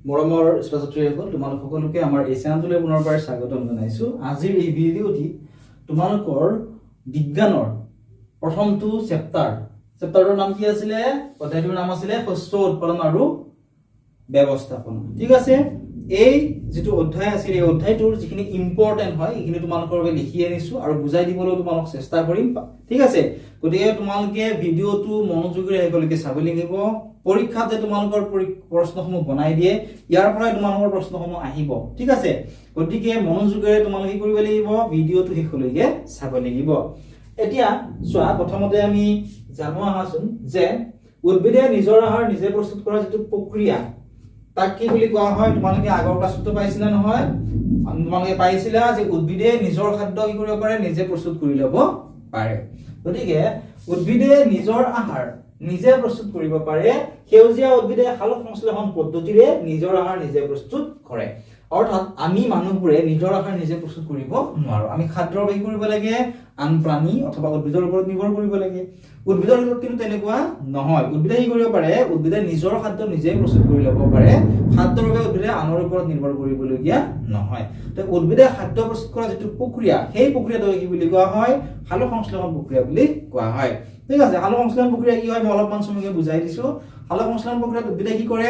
মৰমৰ ছাত্ৰ-ছাত্ৰীসকল তোমালোক সকলোকে আমাৰ এই চেনেলটোলৈ পুনৰবাৰ স্বাগতম জনাইছো। আজিৰ এই ভিডিঅ'টি তোমালোকৰ বিজ্ঞানৰ প্ৰথমটো চেপ্টাৰৰ নাম কি আছিলে? অধ্যায়টোৰ নাম আছিলে শস্য উৎপাদন আৰু ব্যৱস্থাপনা। ঠিক আছে, এই যেটো অধ্যায় আছিল এই অধ্যায়টোৰ যিখিনি ইম্পৰ্টেন্ট হয় এইখিনি তোমালোকৰ বাবে লিখি আনিছো আৰু বুজাই দিবলৈ তোমালোক চেষ্টা কৰিম। ঠিক আছে, গতিকে তোমালোকে ভিডিঅ'টো মনোযোগেৰে একেলগে চাব লাগিব। পৰীক্ষাত যে তোমালোকৰ প্ৰশ্নসমূহ বনাই দিয়ে ইয়াৰ পৰাই তোমালোকৰ প্ৰশ্নসমূহ আহিব। ঠিক আছে, গতিকে মনোযোগেৰে তোমালোকে কি কৰিব লাগিব? ভিডিঅ'টো শেষলৈকে চাব লাগিব। এতিয়া চোৱা, প্ৰথমতে আমি জানো আহাচোন যে উদ্ভিদে নিজৰ আহাৰ নিজে প্ৰস্তুত কৰা যেটো প্ৰক্ৰিয়া তাক কি বুলি কোৱা হয়? তোমালোকে আগৰ ক্লাছতো পাইছিলা নহয়? তোমালোকে পাইছিলা যে উদ্ভিদে নিজৰ খাদ্য কি কৰিব পাৰে? নিজে প্ৰস্তুত কৰি ল'ব পাৰে। গতিকে উদ্ভিদে নিজৰ আহাৰ নিজে প্ৰস্তুত কৰিব পাৰে। সেউজীয়া উদ্ভিদে সালোক সংশ্লেষণ পদ্ধতিৰে নিজৰ আহাৰ নিজে প্ৰস্তুত কৰে। অৰ্থাৎ আমি মানুহবোৰে নিজৰ আহাৰ নিজে প্ৰস্তুত কৰিব নোৱাৰো। আমি খাদ্যৰ বাবে কৰিব লাগে আন প্ৰাণী অথবা উদ্ভিদৰ ওপৰত নিৰ্ভৰ কৰিব লাগে। উদ্ভিদৰ ক্ষেত্ৰত কিন্তু তেনেকুৱা নহয়। উদ্ভিদে কি কৰিব পাৰে? উদ্ভিদে নিজৰ খাদ্য নিজে প্ৰস্তুত কৰি ল'ব পাৰে। খাদ্যৰ বাবে উদ্ভিদে আনৰ ওপৰত নিৰ্ভৰ কৰিবলগীয়া নহয়। তো উদ্ভিদে খাদ্য প্ৰস্তুত কৰা যেটো প্ৰক্ৰিয়া সেই প্ৰক্ৰিয়াটো কি বুলি কোৱা হয়? সালোক সংশ্লেষণ প্ৰক্ৰিয়া বুলি কোৱা হয়। ঠিক আছে, সালোক সংশ্লেষণ প্ৰক্ৰিয়া কি হয় মই অলপমান চমুকৈ বুজাই দিছো। সালোক সংশ্লেষণ প্ৰক্ৰিয়াত উদ্ভিদে কি কৰে?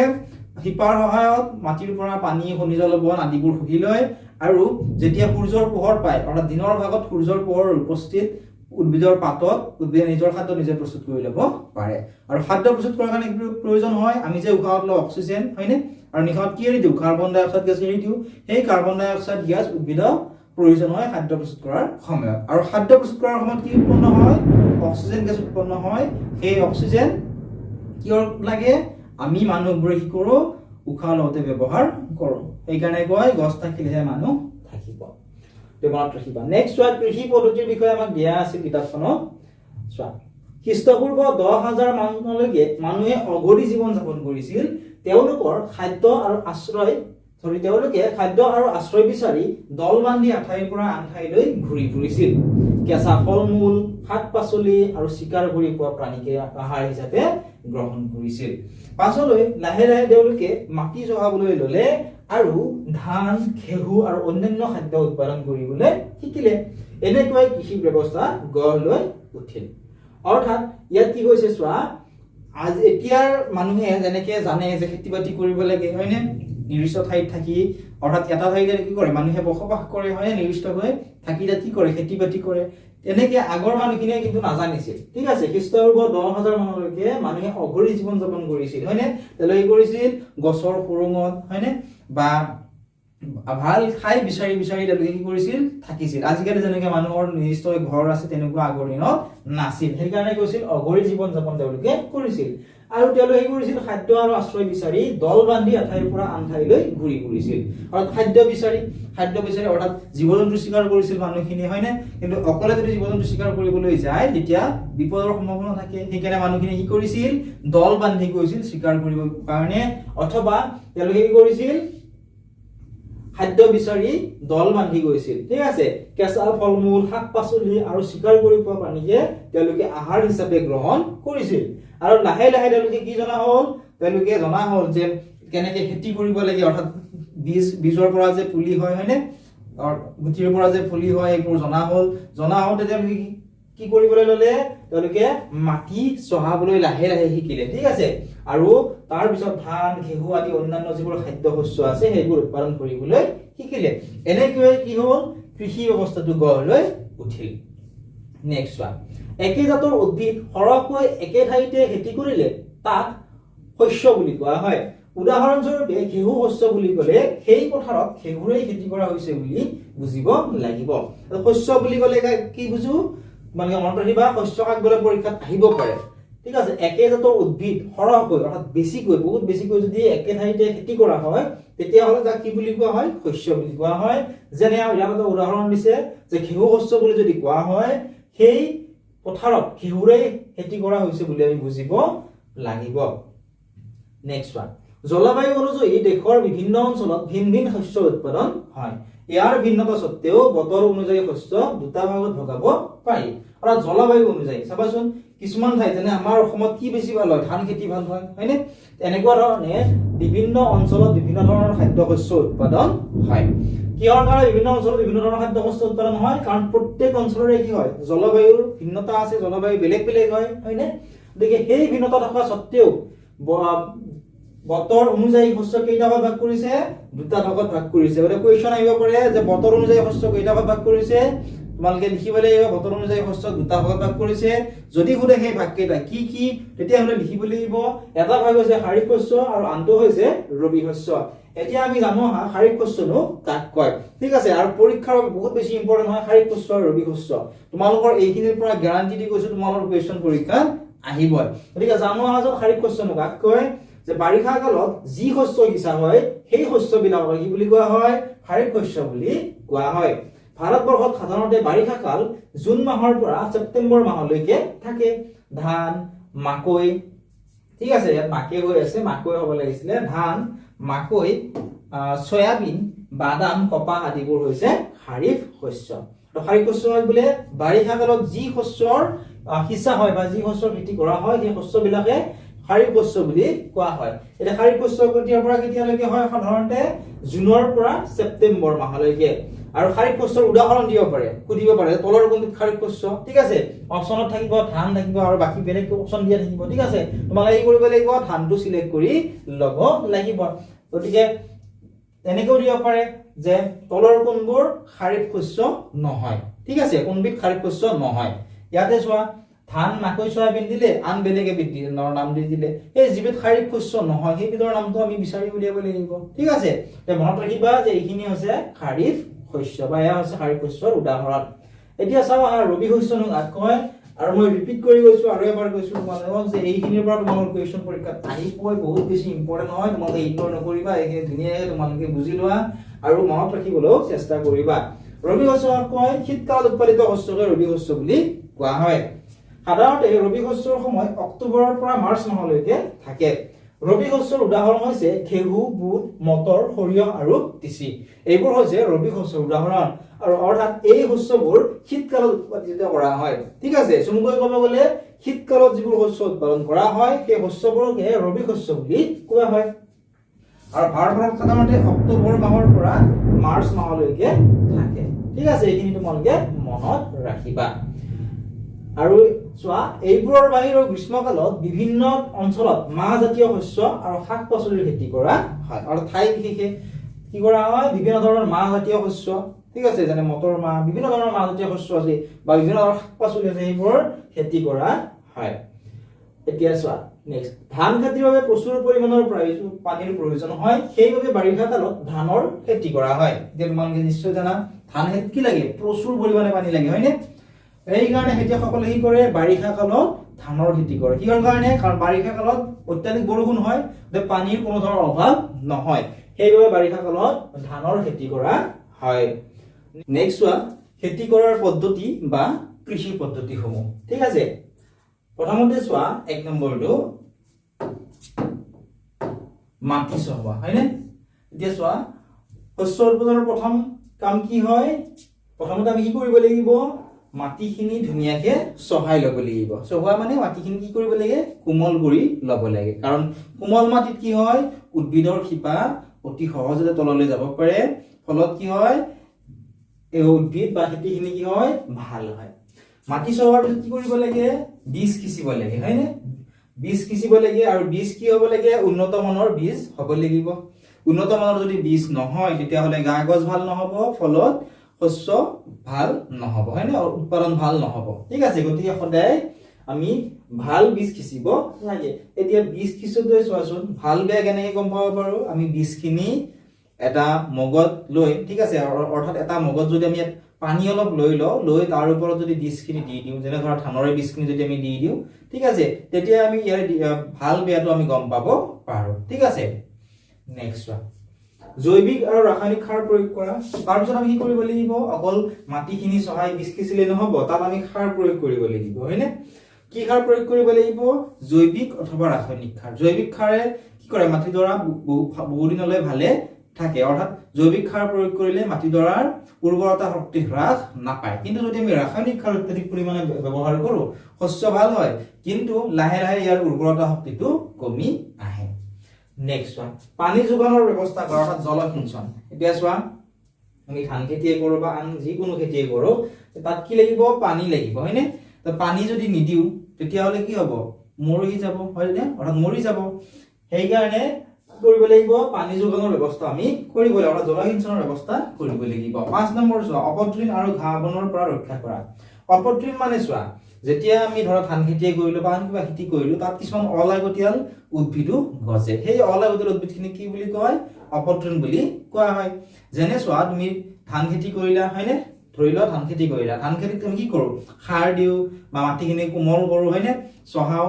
শিপাৰ সহায়ত মাটিৰ পৰা পানী, খনিজ লৱণ আদিবোৰ শুহি লয় আৰু যেতিয়া সূৰ্যৰ পোহৰ পায় অৰ্থাৎ দিনৰ ভাগত সূৰ্যৰ পোহৰৰ উপস্থিত উদ্ভিদৰ পাতত উদ্ভিদে নিজৰ খাদ্য নিজে প্ৰস্তুত কৰি ল'ব পাৰে। আৰু খাদ্য প্ৰস্তুত কৰাৰ কাৰণে প্ৰয়োজন হয় আমি যে উশাহত লওঁ অক্সিজেন, হয়নে? আৰু নিশাহত কি এৰি দিওঁ? কাৰ্বন ডাই অক্সাইড গেছ এৰি দিওঁ। সেই কাৰ্বন ডাই অক্সাইড গেছ উদ্ভিদৰ প্ৰয়োজন হয় খাদ্য প্ৰস্তুত কৰাৰ সময়ত। আৰু খাদ্য প্ৰস্তুত কৰাৰ সময়ত কি উৎপন্ন হয়? অক্সিজেন গেছ উৎপন্ন হয়। সেই অক্সিজেন কিয় লাগে? আমি মানুহবোৰে কি কৰো? উশাহ লওঁতে ব্যৱহাৰ কৰো। সেইকাৰণে কয় গছ থাকিলেহে মানুহ থাকিব। মনত ৰাখিবা। নেক্সট চোৱা, কৃষি পদ্ধতিৰ বিষয়ে আমাক দিয়া আছিল কিতাপখনত। চোৱা, খ্ৰীষ্টপূৰ্ব 10,000 মানলৈকে মানুহে অঘৰী জীৱন যাপন কৰিছিল। তেওঁলোকে খাদ্য আৰু আশ্ৰয় বিচাৰি দল বান্ধি এঠাইৰ পৰা আন ঠাইলৈ ঘূৰি ফুৰিছিল। কেঁচা ফল-মূল, শাক-পাচলি আৰু চিকাৰ কৰি পোৱা প্ৰাণীকে আহাৰ হিচাপে গ্ৰহণ কৰিছিল। পাছলৈ লাহে লাহে তেওঁলোকে মাটি চহাবলৈ ল'লে আৰু ধান, ঘেঁহু আৰু অন্যান্য খাদ্য উৎপাদন কৰিবলৈ শিকিলে। এনেকৈ কৃষি ব্যৱস্থা গঢ় লৈ উঠিল। অৰ্থাৎ ইয়াত কি হৈছে চোৱা, আজি এতিয়াৰ মানুহে যেনেকে জানে যে খেতি বাতি কৰিব লাগে, হয়নে? নিৰ্দিষ্ট ঠাইত থাকি অৰ্থাৎ এটা ঠাইতে কি কৰে? মানুহে বসবাস কৰে, হয়? নিৰ্দিষ্টকৈ থাকি তাত কি কৰে? খেতি বাতি কৰে। তেনেকে আগৰ মানুহখিনিয়ে কিন্তু নাজানিছিল। ঠিক আছে, খ্ৰীষ্টপূৰ্ব 10,000 মানলৈকে মানুহে অঘৰী জীৱন যাপন কৰিছিল, হয়নে? তেওঁলোকে কি কৰিছিল? গছৰ খুৰুঙত, হয়নে? বা ভাল ঠাই বিচাৰি তেওঁলোকে কি কৰিছিল? থাকিছিল। আজিকালি যেনেকে মানুহৰ নিৰ্দিষ্ট ঘৰ আছে তেনেকুৱা আগৰ দিনত নাছিল। সেইকাৰণে কৈছিল অঘৰী জীৱন যাপন তেওঁলোকে কৰিছিল। আৰু তেওঁলোকে কি কৰিছিল? খাদ্য আৰু আশ্ৰয় বিচাৰি দল বান্ধি এঠাইৰ পৰা আন ঠাইলৈ ঘূৰি ফুৰিছিল। অৰ্থাৎ খাদ্য বিচাৰি অৰ্থাৎ জীৱ-জন্তু চিকাৰ কৰিছিল মানুহখিনি, হয়নে? কিন্তু অকলে যদি জীৱ-জন্তু চিকাৰ কৰিবলৈ যায় তেতিয়া বিপদৰ সম্ভাৱনা থাকে। সেইকাৰণে মানুহখিনি কি কৰিছিল? দল বান্ধি গৈছিল চিকাৰ কৰিবৰ কাৰণে, অথবা তেওঁলোকে কি কৰিছিল? খাদ্য বিচাৰি দল বান্ধি গৈছিল। ঠিক আছে, কেঁচা ফল-মূল, শাক-পাচলি আৰু চিকাৰ কৰি পোৱা প্ৰাণীকে তেওঁলোকে আহাৰ হিচাপে গ্ৰহণ কৰিছিল। আৰু লাহে লাহে তেওঁলোকে কি জনা হ'ল? তেওঁলোকে জনা হ'ল যে কেনেকে খেতি কৰিব লাগে। অৰ্থাৎ বীজৰ পৰা যে পুলি হয়, হয়নে? গুটিৰ পৰা যে পুলি হয় এইবোৰ জনা হওঁতে তেওঁলোকে কি কৰিবলৈ ল'লে? তেওঁলোকে মাটি চহাবলৈ লাহে লাহে শিকিলে। ঠিক আছে, আৰু তাৰ পিছত ধান, ঘেঁহু আদি অন্যান্য যিবোৰ খাদ্য শস্য আছে সেইবোৰ উৎপাদন কৰিবলৈ শিকিলে। এনেকৈ কি হ'ল? কৃষি ব্যৱস্থাটো গঢ় লৈ উঠিল। নেক্সট চোৱা, একে জাতৰ উদ্ভিদ সৰহকৈ একে ঠাইতে খেতি কৰিলে তাক শস্য বুলি কোৱা হয়। উদাহৰণস্বৰূপে ঘেঁহু শস্য বুলি ক'লে সেই পথাৰত ঘেঁহুৰে খেতি কৰা হৈছে বুলি বুজিব লাগিব। শস্য বুলি ক'লে কি বুজো? মানে মনত ৰাখিবা, শস্য কাক বোলে পৰীক্ষাত আহিব পাৰে। ঠিক আছে, একে জাতৰ উদ্ভিদ সৰহকৈ অৰ্থাৎ বেছিকৈ, বহুত বেছিকৈ যদি একে ঠাইতে খেতি কৰা হয় তেতিয়াহ'লে তাক কি বুলি কোৱা হয়? শস্য বুলি কোৱা হয়। যেনে ইয়াত এটা উদাহৰণ দিছে যে ঘেঁহু শস্য বুলি যদি কোৱা হয় সেই পথাৰত ঘেঁহুৰে খেতি কৰা হৈছে বুলি আমি বুজিব লাগিব। নেক্সট ওৱান, জলবায়ু অনুযায়ী দেশৰ বিভিন্ন অঞ্চলত ভিন ভিন শস্য উৎপাদন হয়। ইয়াৰ ভিন্নতা সত্ত্বেও বতৰ অনুযায়ী শস্য দুটা ভাগত ভগাব পাৰি। অৰ্থাৎ জলবায়ু অনুযায়ী চাবাচোন কিছুমান ঠাই যেনে আমাৰ অসমত কি বেছি ভাল হয়, ধান খেতি ভাল হয়, হয়নে? এনেকুৱা ধৰণে বিভিন্ন অঞ্চলত বিভিন্ন ধৰণৰ খাদ্য শস্য উৎপাদন হয়। কিহৰ কাৰণে বিভিন্ন অঞ্চলত বিভিন্ন ধৰণৰ খাদ্য শস্য উৎপাদন হয়? কাৰণ প্ৰত্যেক অঞ্চলৰে কি হয়, জলবায়ুৰ ভিন্নতা আছে, জলবায়ু বেলেগ বেলেগ হয়, হয়নে? গতিকে সেই ভিন্নতা থকা স্বত্তেও বতৰ অনুযায়ী শস্য কেইটা ভাগ কৰিছে? দুটা ভাগত ভাগ কৰিছে। গতিকে কুৱেশ্যন আহিব পাৰে যে বতৰ অনুযায়ী শস্য কেইটা ভাগ কৰিছে? তোমালোকে লিখিব লাগিব বতৰ অনুযায়ী শস্য দুটা ভাগত ভাগ কৰিছে। যদি সোধে সেই ভাগ কেইটা কি কি, তেতিয়াহ'লে লিখিব লাগিব এটা ভাগ হৈছে খাৰিফ শস্য আৰু আনটো হৈছে ৰবি শস্য। এতিয়া আমি জানো খাৰিফ শস্যনো কাক কয়, ঠিক আছে? আৰু পৰীক্ষাৰ বাবে বহুত বেছি ইম্পৰ্টেন্ট হয় খাৰিফ শস্য আৰু ৰবি শস্য। তোমালোকৰ এইখিনিৰ পৰা গ্যাৰান্টি দি কৈছো তোমালোকৰ কুৱেশ্যন পৰীক্ষাত আহিবই। গতিকে জানো আহাজত খাৰিফ শস্যনো কাক কয়? যে বাৰিষা কালত যি শস্য সিঁচা হয় সেই শস্যবিলাকক কি বুলি কোৱা হয়? খাৰিফ শস্য বুলি কোৱা হয়। ভাৰতবৰ্ষত সাধাৰণতে বাৰিষা কাল জুন মাহৰ পৰা ছেপ্টেম্বৰ মাহলৈকে থাকে। ধান, মাকৈ, ঠিক আছে, ইয়াত মাকৈ হৈ আছে, মাকৈ হ'ব লাগিছিলে, ধান, মাকৈ, সয়াবিন, বাদাম, কপাহ আদিবোৰ হৈছে খাৰিফ শস্য। তো খাৰিফ শস্য হয় বোলে বাৰিষা কালত যি শস্যৰ সিঁচা হয় বা যি শস্যৰ খেতি কৰা হয় সেই শস্যবিলাকে খাৰিফ শস্য বুলি কোৱা হয়। এতিয়া খাৰিফ শস্য কেতিয়াৰ পৰা কেতিয়ালৈকে হয়? সাধাৰণতে জুনৰ পৰা ছেপ্টেম্বৰ মাহলৈকে। আৰু খাৰিফ শস্যৰ উদাহৰণ দিব পাৰে, সুধিব পাৰে তলৰ কোনটো খাৰিফ শস্য, ঠিক আছে? অপচনত থাকিব ধান থাকিব আৰু বাকি বেলেগ অপচন দিয়া থাকিব, ঠিক আছে? তোমালোকে কি কৰিব লাগিব? ধানটো সিলেক্ট কৰি ল'ব লাগিব। গতিকে এনেকেও দিব পাৰে যে তলৰ কোনবোৰ খাৰিফ শস্য নহয়, ঠিক আছে? কোনবিধ খাৰিফ শস্য নহয়। ইয়াতে চোৱা ধান, মাকৈ, সয়াবিন দিলে, আন বেলেগ এবিধ নাম দি দিলে। এই যিবিধ খাৰিফ শস্য নহয় সেইবিধৰ নামটো আমি বিচাৰি উলিয়াব লাগিব, ঠিক আছে? মনত ৰাখিবা যে এইখিনি হৈছে খাৰিফ শস্য বা এয়া হৈছে খাৰিফ শস্যৰ উদাহৰণ। এতিয়া চাওঁ ৰবি শস্যনো কাক কয়? আৰু মই ৰিপিট কৰি গৈছো আৰু এবাৰ কৈছো তোমালোকক যে এইখিনিৰ পৰা তোমালোকৰ কুৱেশ্যন পৰীক্ষাত আহিবই, বহুত বেছি ইম্পৰ্টেন্ট হয়। তোমালোকে ইগনৰ নকৰিবা, এইখিনি ধুনীয়াকৈ তোমালোকে বুজি লোৱা আৰু মনত ৰাখিবলৈও চেষ্টা কৰিবা। ৰবি শস্য কয় শীতকালত উৎপাদিত শস্যকে ৰবি শস্য বুলি কোৱা হয়। সাধাৰণতে ৰবি শস্যৰ সময় অক্টোবৰৰ পৰা মাৰ্চ মাহলৈকে থাকে। ৰবি শস্যৰ উদাহৰণ হৈছে ঘেঁহু, বুট, মটৰ, সৰিয়হ আৰু তিচি। এইবোৰ হৈছে ৰবি শস্যৰ উদাহৰণ। আৰু অৰ্থাৎ এই শস্যবোৰ শীতকালত উৎপাদিত কৰা হয়, ঠিক আছে? চমুকৈ ক'ব গ'লে শীতকালত যিবোৰ শস্য উৎপাদন কৰা হয় সেই শস্যবোৰকে ৰবি শস্য বুলি কোৱা হয়। আৰু ভাৰতবৰ্ষত সাধাৰণতে অক্টোবৰ মাহৰ পৰা মাৰ্চ মাহলৈকে থাকে, ঠিক আছে? এইখিনি তোমালোকে মনত ৰাখিবা। আৰু চোৱা এইবোৰৰ বাহিৰেও গ্ৰীষ্মকালত বিভিন্ন অঞ্চলত মাহজাতীয় শস্য আৰু শাক পাচলিৰ খেতি কৰা হয়। আৰু ঠাই বিশেষে কি কৰা হয়? বিভিন্ন ধৰণৰ মাহজাতীয় শস্য, ঠিক আছে, যেনে মটৰ মাহ, বিভিন্ন ধৰণৰ মাহজাতীয় শস্য আছে বা বিভিন্ন ধৰণৰ শাক পাচলি আছে, সেইবোৰ খেতি কৰা হয়। এতিয়া চোৱা নেক্সট, ধান খেতিৰ বাবে প্ৰচুৰ পৰিমাণৰ পানীৰ প্ৰয়োজন হয়, সেইবাবে বাৰিষা কালত ধানৰ খেতি কৰা হয়। এতিয়া তোমালোকে নিশ্চয় জানা ধান খেতিত কি লাগে? প্ৰচুৰ পৰিমাণে পানী লাগে, হয়নে? সেইকাৰণে খেতিয়কসকলে কি কৰে? বাৰিষা কালত ধানৰ খেতি কৰে। কিহৰ কাৰণে? কাৰণ বাৰিষা কালত অত্যাধিক বৰষুণ হয়, পানীৰ কোনো ধৰণৰ অভাৱ নহয়, সেইবাবে বাৰিষা কালত ধানৰ খেতি কৰা হয়। নেক্সট চোৱা খেতি কৰাৰ পদ্ধতি বা কৃষি পদ্ধতিসমূহ, ঠিক আছে? প্ৰথমতে চোৱা 1 নম্বৰটো মাটি চহোৱা, হয়নে? এতিয়া চোৱা শস্য উৎপাদনৰ প্ৰথম কাম কি হয়? প্ৰথমতে আমি কি কৰিব লাগিব? মাটিখিনি ধুনীয়াকে চহাই ল'ব লাগিব। চহোৱা মানে মাটিখিনি কি কৰিব লাগে? কোমল কৰি ল'ব লাগে। কাৰণ কোমল মাটিত কি হয়? উদ্ভিদৰ শিপা অতি সহজতে তললৈ যাব পাৰে, ফলত কি হয়? এই উদ্ভিদ বা খেতিখিনি কি হয়? ভাল হয়। মাটি চহোৱাৰ পিছত কি কৰিব লাগে? বীজ সিঁচিব লাগে, হয়নে? বীজ সিঁচিব লাগে। আৰু বীজ কি হ'ব লাগে? উন্নত মানৰ বীজ হ'ব লাগিব। উন্নত মানৰ যদি বীজ নহয় তেতিয়াহ'লে গা গছ ভাল নহ'ব, ফলত শস্য ভাল নহ'ব, হয়নে? উৎপাদন ভাল নহ'ব, ঠিক আছে? গতিকে সদায় আমি ভাল বীজ সিঁচিব লাগে। এতিয়া বীজ সিঁচোতে চোৱাচোন ভাল বেয়া কেনেকৈ গম পাব পাৰো? আমি বীজখিনি এটা মগত লৈ, ঠিক আছে, অৰ্থাৎ এটা মগত যদি আমি পানী অলপ লৈ লওঁ, লৈ তাৰ ওপৰত যদি বীজখিনি দি দিওঁ, যেনে ধৰা ধানৰে বীজখিনি যদি আমি দি দিওঁ, ঠিক আছে, তেতিয়া আমি ইয়াৰ ভাল বেয়াটো আমি গম পাব পাৰো, ঠিক আছে? নেক্সট চোৱা জৈৱিক আৰু ৰাসায়নিক সাৰ প্ৰয়োগ কৰা। তাৰপিছত আমি কি কৰিব লাগিব? অকল মাটিখিনি চহাই বীজ সিঁচিলে নহ'ব, তাত আমি সাৰ প্ৰয়োগ কৰিব লাগিব, হয়নে? কি সাৰ প্ৰয়োগ কৰিব লাগিব? জৈৱিক অথবা ৰাসায়নিক সাৰ। জৈৱিক সাৰে কি কৰে? মাটিডৰা বহু দিনলৈ ভালে থাকে অৰ্থাৎ জৈৱিক সাৰ প্ৰয়োগ কৰিলে মাটিডৰাৰ উৰ্বৰতা শক্তি হ্ৰাস নাপায় কিন্তু যদি আমি ৰাসায়নিক সাৰ অত্যাধিক পৰিমাণে ব্যৱহাৰ কৰো শস্য ভাল হয় কিন্তু লাহে লাহে ইয়াৰ উৰ্বৰতা শক্তিটো কমি আহে নেক্সট ওয়ান পানী যোগানৰ ব্যৱস্থা কৰা অৰ্থাৎ জলসিঞ্চন এতিয়া চোৱা আমি ধান খেতি কৰো বা আন যিকোনো খেতি কৰো তাত কি লাগিব পানী লাগিব হয়নে তো পানী যদি নিদিও তেতিয়া হলে কি হ'ব মৰি যাব হয়নে অৰ্থাৎ মৰি যাব সেই কাৰণে কৰিব লাগিব পানী যোগানৰ ব্যৱস্থা আমি কৰিব লাগিব অৰ্থাৎ জলসিঞ্চনৰ ব্যৱস্থা কৰিব লাগিব 5 নম্বৰ চোৱা অপতৃণ আৰু ঘাঁহ বনৰ পৰা ৰক্ষা কৰা অপতৃণ মানে চোৱা যেতিয়া আমি ধৰা ধান খেতি কৰিলো বা আন কিবা খেতি কৰিলো তাত কিছুমান অলাগতিয়াল উদ্ভিদো গজে সেই অলাগতিয়াল উদ্ভিদখিনি কি বুলি কয় অপতৃণ বুলি কোৱা হয় যেনে চোৱা তুমি ধান খেতি কৰিলা হয়নে ধৰি লোৱা ধান খেতি কৰিলা ধান খেতিত আমি কি কৰো সাৰ দিও বা মাটিখিনি কোমল কৰো হয়নে চহাও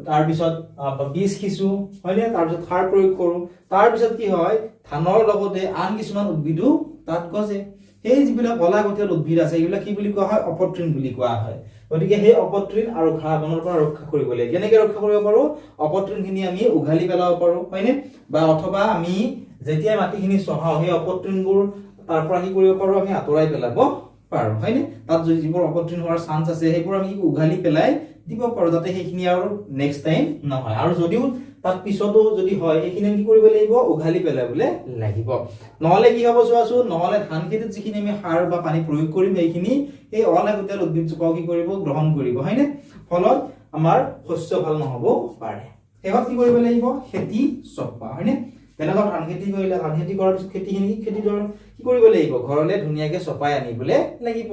তাৰ পিছত বীজ খিচু হয়নে তাৰ পিছত সাৰ প্ৰয়োগ কৰো তাৰ পিছত কি হয় ধানৰ লগতে আন কিছুমান উদ্ভিদো তাত গজে সেই যিবিলাক অলাগতিয়াল উদ্ভিদ আছে এইবিলাক কি বুলি কোৱা হয় অপতৃণ বুলি কোৱা হয় গতিকে সেই অপতৃণ আৰু ঘাঁহ বনৰ পৰা ৰক্ষা কৰিব লাগে কেনেকৈ ৰক্ষা কৰিব পাৰো অপতৃণখিনি আমি উঘালি পেলাব পাৰো হয়নে বা অথবা আমি যেতিয়া মাটিখিনি চহাও সেই অপতৃণবোৰ তাৰ পৰা কি কৰিব পাৰো আমি আঁতৰাই পেলাব পাৰো হয়নে তাত যিবোৰ অপতৃণ হোৱাৰ চান্স আছে সেইবোৰ আমি উঘালি পেলাই দিব পাৰো যাতে সেইখিনি আৰু নেক্সট টাইম নহয় আৰু যদিও তাত পিছতো যদি হয় এইখিনি কি কৰিব লাগিব উঘালি পেলাবলে লাগিব নহলে কি হ'ব চোৱাচোন নহলে ধান খেতিত যিখিনি আমি সাৰ বা পানী প্ৰয়োগ কৰিম এইখিনি এই অলাগতিয়াল উদ্ভিদ জোপাও কি কৰিব গ্ৰহণ কৰিব হয়নে ফলত আমাৰ শস্য ভাল নহব পাৰে শেষত কি কৰিব লাগিব খেতি চপোৱা হয়নে তেনেকুৱা ধান খেতি কৰিলে ধান খেতি কৰাৰ পিছত খেতিডৰ কি কৰিব লাগিব ঘৰলে ধুনীয়াকে চপাই আনিবলে লাগিব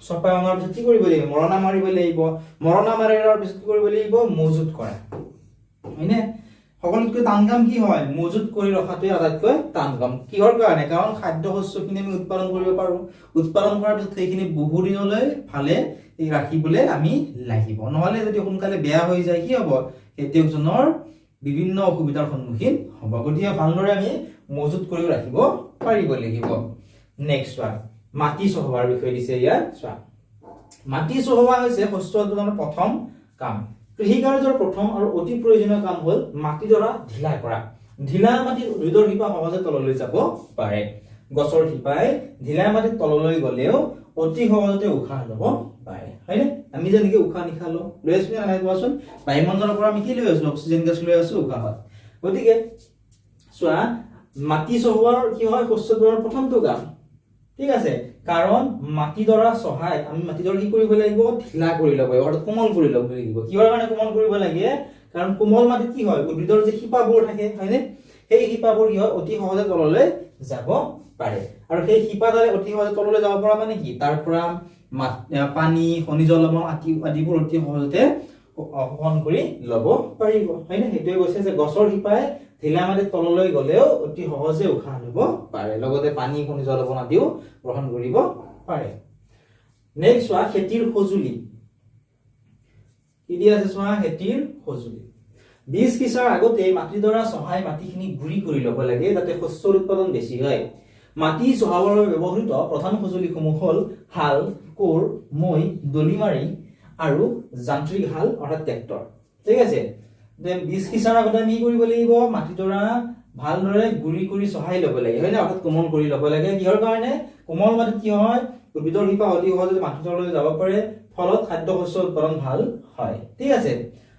চপাই অনাৰ পিছত কি কৰিব লাগিব মৰণা মাৰিব লাগিব মৰণা মাৰাৰ পিছত কি কৰিব লাগিব মজুত কৰা হয়নে সকলোতকৈ টান কাম কি হয় মজুত কৰি ৰখাটোৱে আটাইতকৈ টান কাম কিহৰ কাৰণে কাৰণ খাদ্য শস্যখিনি আমি উৎপাদন কৰিব পাৰো উৎপাদন কৰাৰ পিছত সেইখিনি বহু দিনলৈ ভালে ৰাখিবলৈ আমি লাগিব নহলে যদি সোনকালে বেয়া হৈ যায় কি হ'ব খেতিয়কজনৰ বিভিন্ন অসুবিধাৰ সন্মুখীন হ'ব গতিকে ভালদৰে আমি মজুত কৰি ৰাখিব পাৰিব লাগিব নেক্সট ওয়ান মাটি চহোৱাৰ বিষয় দিছে ইয়াত চোৱা মাটি চহোৱা হৈছে শস্য উৎপাদনৰ প্ৰথম কাম কৃষি কাৰ্যৰ প্ৰথম আৰু অতি প্ৰয়োজনীয় কাম হ'ল মাটিডৰা ঢিলা কৰা ঢিলা মাটিত উদ্ভিদৰ শিপা সহজে তললৈ যাব পাৰে গছৰ শিপাই ঢিলা মাটিত তললৈ গলেও অতি সহজতে উশাহ ল'ব পাৰে হয়নে আমি যেনেকৈ উশাহ নিশাহ লৈ আছো নাই কোৱাচোন বায়ুমণ্ডলৰ পৰা আমি কি লৈ আছো অক্সিজেন গেছ লৈ আছো উশাহত গতিকে চোৱা মাটি চহোৱাৰ কি হয় শস্য উৎপাদনৰ প্ৰথমটো কাম ঠিক আছে কাৰণ মাটিডৰা চহাই আমি মাটিডৰা কি কৰিব লাগিব ঢিলা কৰি ল'ব অৰ্থাৎ কোমল কৰি ল'ব লাগিব কিহৰ কাৰণে কোমল কৰিব লাগে কাৰণ কোমল মাটিত কি হয় উদ্ভিদৰ যে শিপাবোৰ থাকে হয়নে সেই শিপাবোৰ কি হয় অতি সহজে তললৈ যাব পাৰে আৰু সেই শিপাডালে অতি সহজে তললৈ যাব পৰা মানে কি তাৰ পৰা পানী খনিজ লৱণ আদিবোৰ অতি সহজতে শোষণ কৰি ল'ব পাৰিব হয়নে সেইটোৱে কৈছে যে গছৰ শিপাই ঢিলা মাটিত তললৈ গলেও অতি সহজে উশাহ ল'ব পাৰে লগতে পানী খনিজ লৱণ আদিও গ্ৰহণ কৰিব পাৰে নেক্সট চোৱা খেতিৰ সঁজুলি কি দিয়া আছে চোৱা খেতিৰ সঁজুলি বীজ সিঁচাৰ আগতে মাটিডৰা চহাই মাটিখিনি গুৰি কৰি ল'ব লাগে যাতে শস্যৰ উৎপাদন বেছি হয় মাটি চহাবৰ বাবে ব্যৱহৃত প্ৰধান সঁজুলিসমূহ হ'ল হাল কোৰ মই দলিমাৰি আৰু যান্ত্ৰিক হাল অৰ্থাৎ ট্ৰেক্টৰ ঠিক আছে বীজ সিঁচাৰ আগতে আমি কৰিব লাগিব মাটিডৰা ভালদৰে গুৰি কৰি চহাই ল'ব লাগে হয় না অৰ্থাৎ কোমল কৰি ল'ব লাগে কিহৰ কাৰণে কোমল মাটিত কি হয় উদ্ভিদৰ শিপা অতি সহজে মাটিতলৈ যাব পাৰে ফলত খাদ্য শস্য উৎপাদন ভাল হয় ঠিক আছে